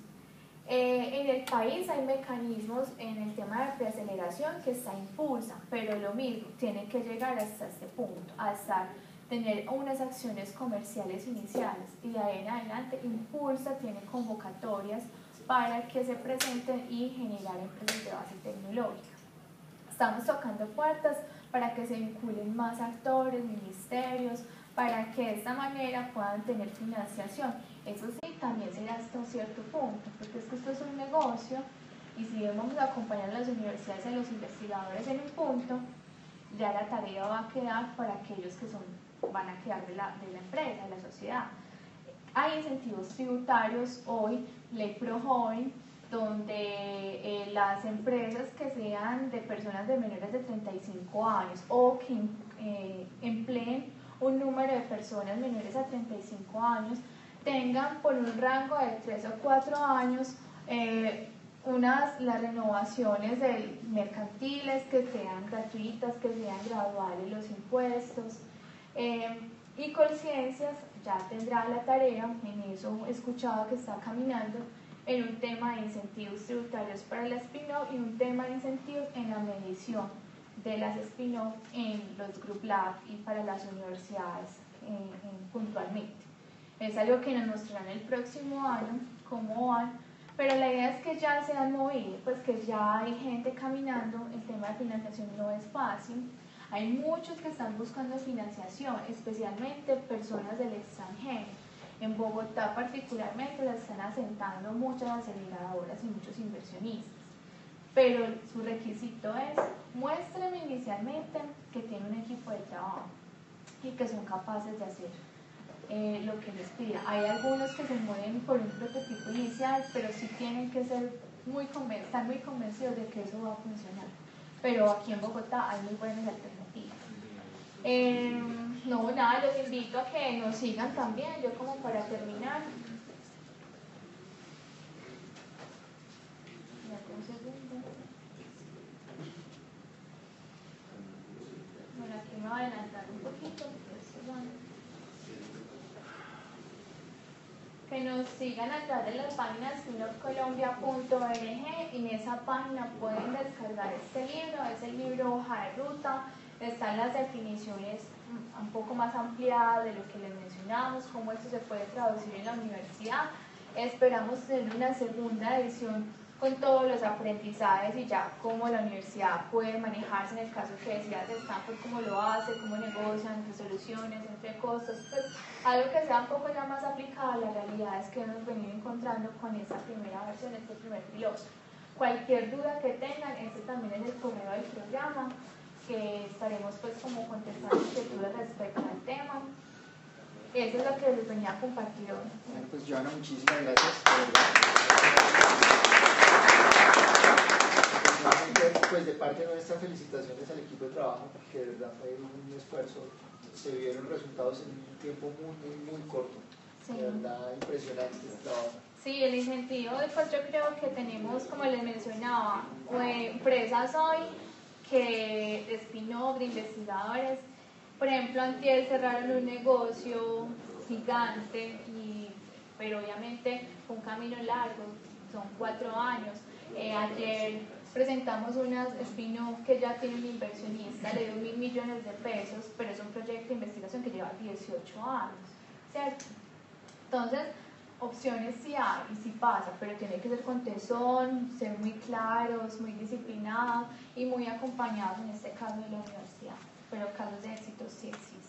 En el país hay mecanismos en el tema de preaceleración que está Impulsa, pero lo mismo, tiene que llegar hasta este punto, tener unas acciones comerciales iniciales, y de ahí en adelante Impulsa tiene convocatorias para que se presenten y generar empresas de base tecnológica. Estamos tocando puertas para que se vinculen más actores, ministerios, para que de esta manera puedan tener financiación. Eso sí, también será hasta un cierto punto, porque es que esto es un negocio y si vamos a acompañar a las universidades y a los investigadores en un punto, ya la tarea va a quedar para aquellos que van a quedar de la empresa, de la sociedad. Hay incentivos tributarios hoy, Ley ProJoven, donde las empresas que sean de personas de menores de 35 años o que empleen un número de personas menores a 35 años tengan por un rango de 3 o 4 años las renovaciones mercantiles que sean gratuitas, que sean graduales los impuestos. Y Colciencias ya tendrá la tarea, en eso he escuchado que está caminando, en un tema de incentivos tributarios para la spin-off y un tema de incentivos en la medición de las spin-off en los Group Lab y para las universidades puntualmente. Es algo que nos mostrarán el próximo año, cómo van, pero la idea es que ya se han movido, pues que ya hay gente caminando, el tema de financiación no es fácil, hay muchos que están buscando financiación, especialmente personas del extranjero. En Bogotá particularmente la están asentando muchas aceleradoras y muchos inversionistas, pero su requisito es muéstrame inicialmente que tiene un equipo de trabajo y que son capaces de hacer lo que les pida. Hay algunos que se mueven por un prototipo inicial, pero sí tienen que estar muy convencidos de que eso va a funcionar. Pero aquí en Bogotá hay muy buenas alternativas. No, nada, los invito a que nos sigan también. Yo como para terminar. Bueno, aquí me voy a adelantar un poquito. Que nos sigan a través de las páginas spinoffcolombia.org. En esa página pueden descargar este libro, es el libro Hoja de Ruta. Están las definiciones un poco más ampliadas de lo que les mencionamos, cómo esto se puede traducir en la universidad. Esperamos tener una segunda edición con todos los aprendizajes y ya cómo la universidad puede manejarse en el caso que decías de Stanford, cómo lo hace, cómo negocian, entre soluciones, entre costos, pues algo que sea un poco ya más aplicado a las realidades que hemos venido encontrando con esta primera versión, este primer piloto. Cualquier duda que tengan, este también es el correo del programa, que estaremos pues como contestando inquietudes respecto al tema. Eso es lo que les venía a compartir hoy. Bueno, pues Joana, muchísimas gracias. Pues de parte nuestra, felicitaciones al equipo de trabajo, porque de verdad fue un esfuerzo, se vieron resultados en un tiempo muy corto. Sí. De verdad impresionante el trabajo. Sí, el incentivo, pues yo creo que tenemos, como les mencionaba, empresas hoy que spin-off de investigadores. Por ejemplo, antier cerraron un negocio gigante, pero obviamente fue un camino largo, son 4 años. Ayer presentamos unas spin-off que ya tiene un inversionista, le dio 1.000 millones de pesos, pero es un proyecto de investigación que lleva 18 años, ¿cierto? Entonces, opciones sí hay y sí pasa, pero tiene que ser con tesón, ser muy claros, muy disciplinados y muy acompañados en este caso de la universidad, pero casos de éxito sí existen.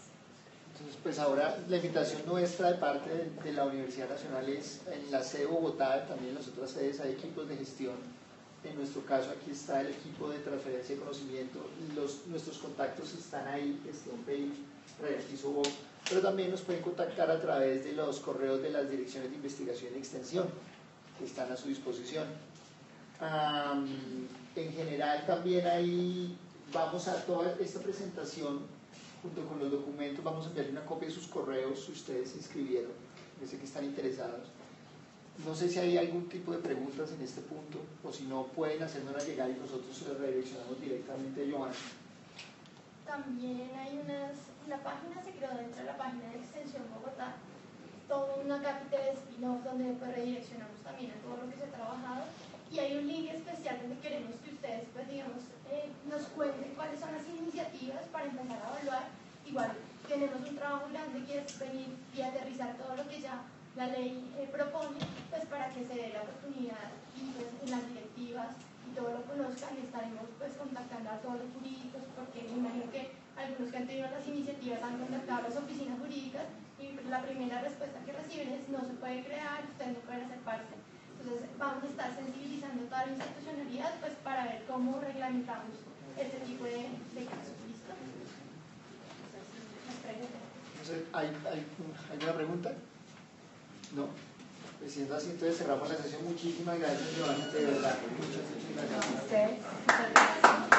Entonces, pues ahora la invitación nuestra de parte de la Universidad Nacional es en la sede de Bogotá, también en las otras sedes hay equipos de gestión. En nuestro caso aquí está el equipo de transferencia de conocimiento, nuestros contactos están ahí, Gestión PI, Piso Voz, pero también nos pueden contactar a través de los correos de las direcciones de investigación y extensión que están a su disposición. En general también ahí vamos a toda esta presentación junto con los documentos, vamos a enviarle una copia de sus correos si ustedes se inscribieron, yo sé que están interesados. No sé si hay algún tipo de preguntas en este punto, o si no pueden hacérnoslas llegar y nosotros se las redireccionamos directamente a Joana. También hay la página se creó dentro de la página de Extensión Bogotá, toda una carpeta de spin-off donde pues redireccionamos también a todo lo que se ha trabajado, y hay un link especial donde queremos que ustedes pues digamos nos cuenten cuáles son las iniciativas para empezar a evaluar. Igual tenemos un trabajo grande que es venir y aterrizar todo lo que ya la ley propone, pues para que se dé la oportunidad comunidad y pues en las directivas y todo lo conozcan, estaremos pues contactando a todos los jurídicos, porque me imagino que algunos que han tenido las iniciativas han contactado a las oficinas jurídicas y la primera respuesta que reciben es no se puede crear, ustedes no pueden hacer parte. Entonces vamos a estar sensibilizando toda la institucionalidad pues para ver cómo reglamentamos este tipo de casos. ¿Listo? ¿Hay alguna pregunta? ¿No? Pues siendo así, entonces cerramos la sesión. Muchísimas gracias, Joana, de verdad. Muchas gracias. Muchas gracias.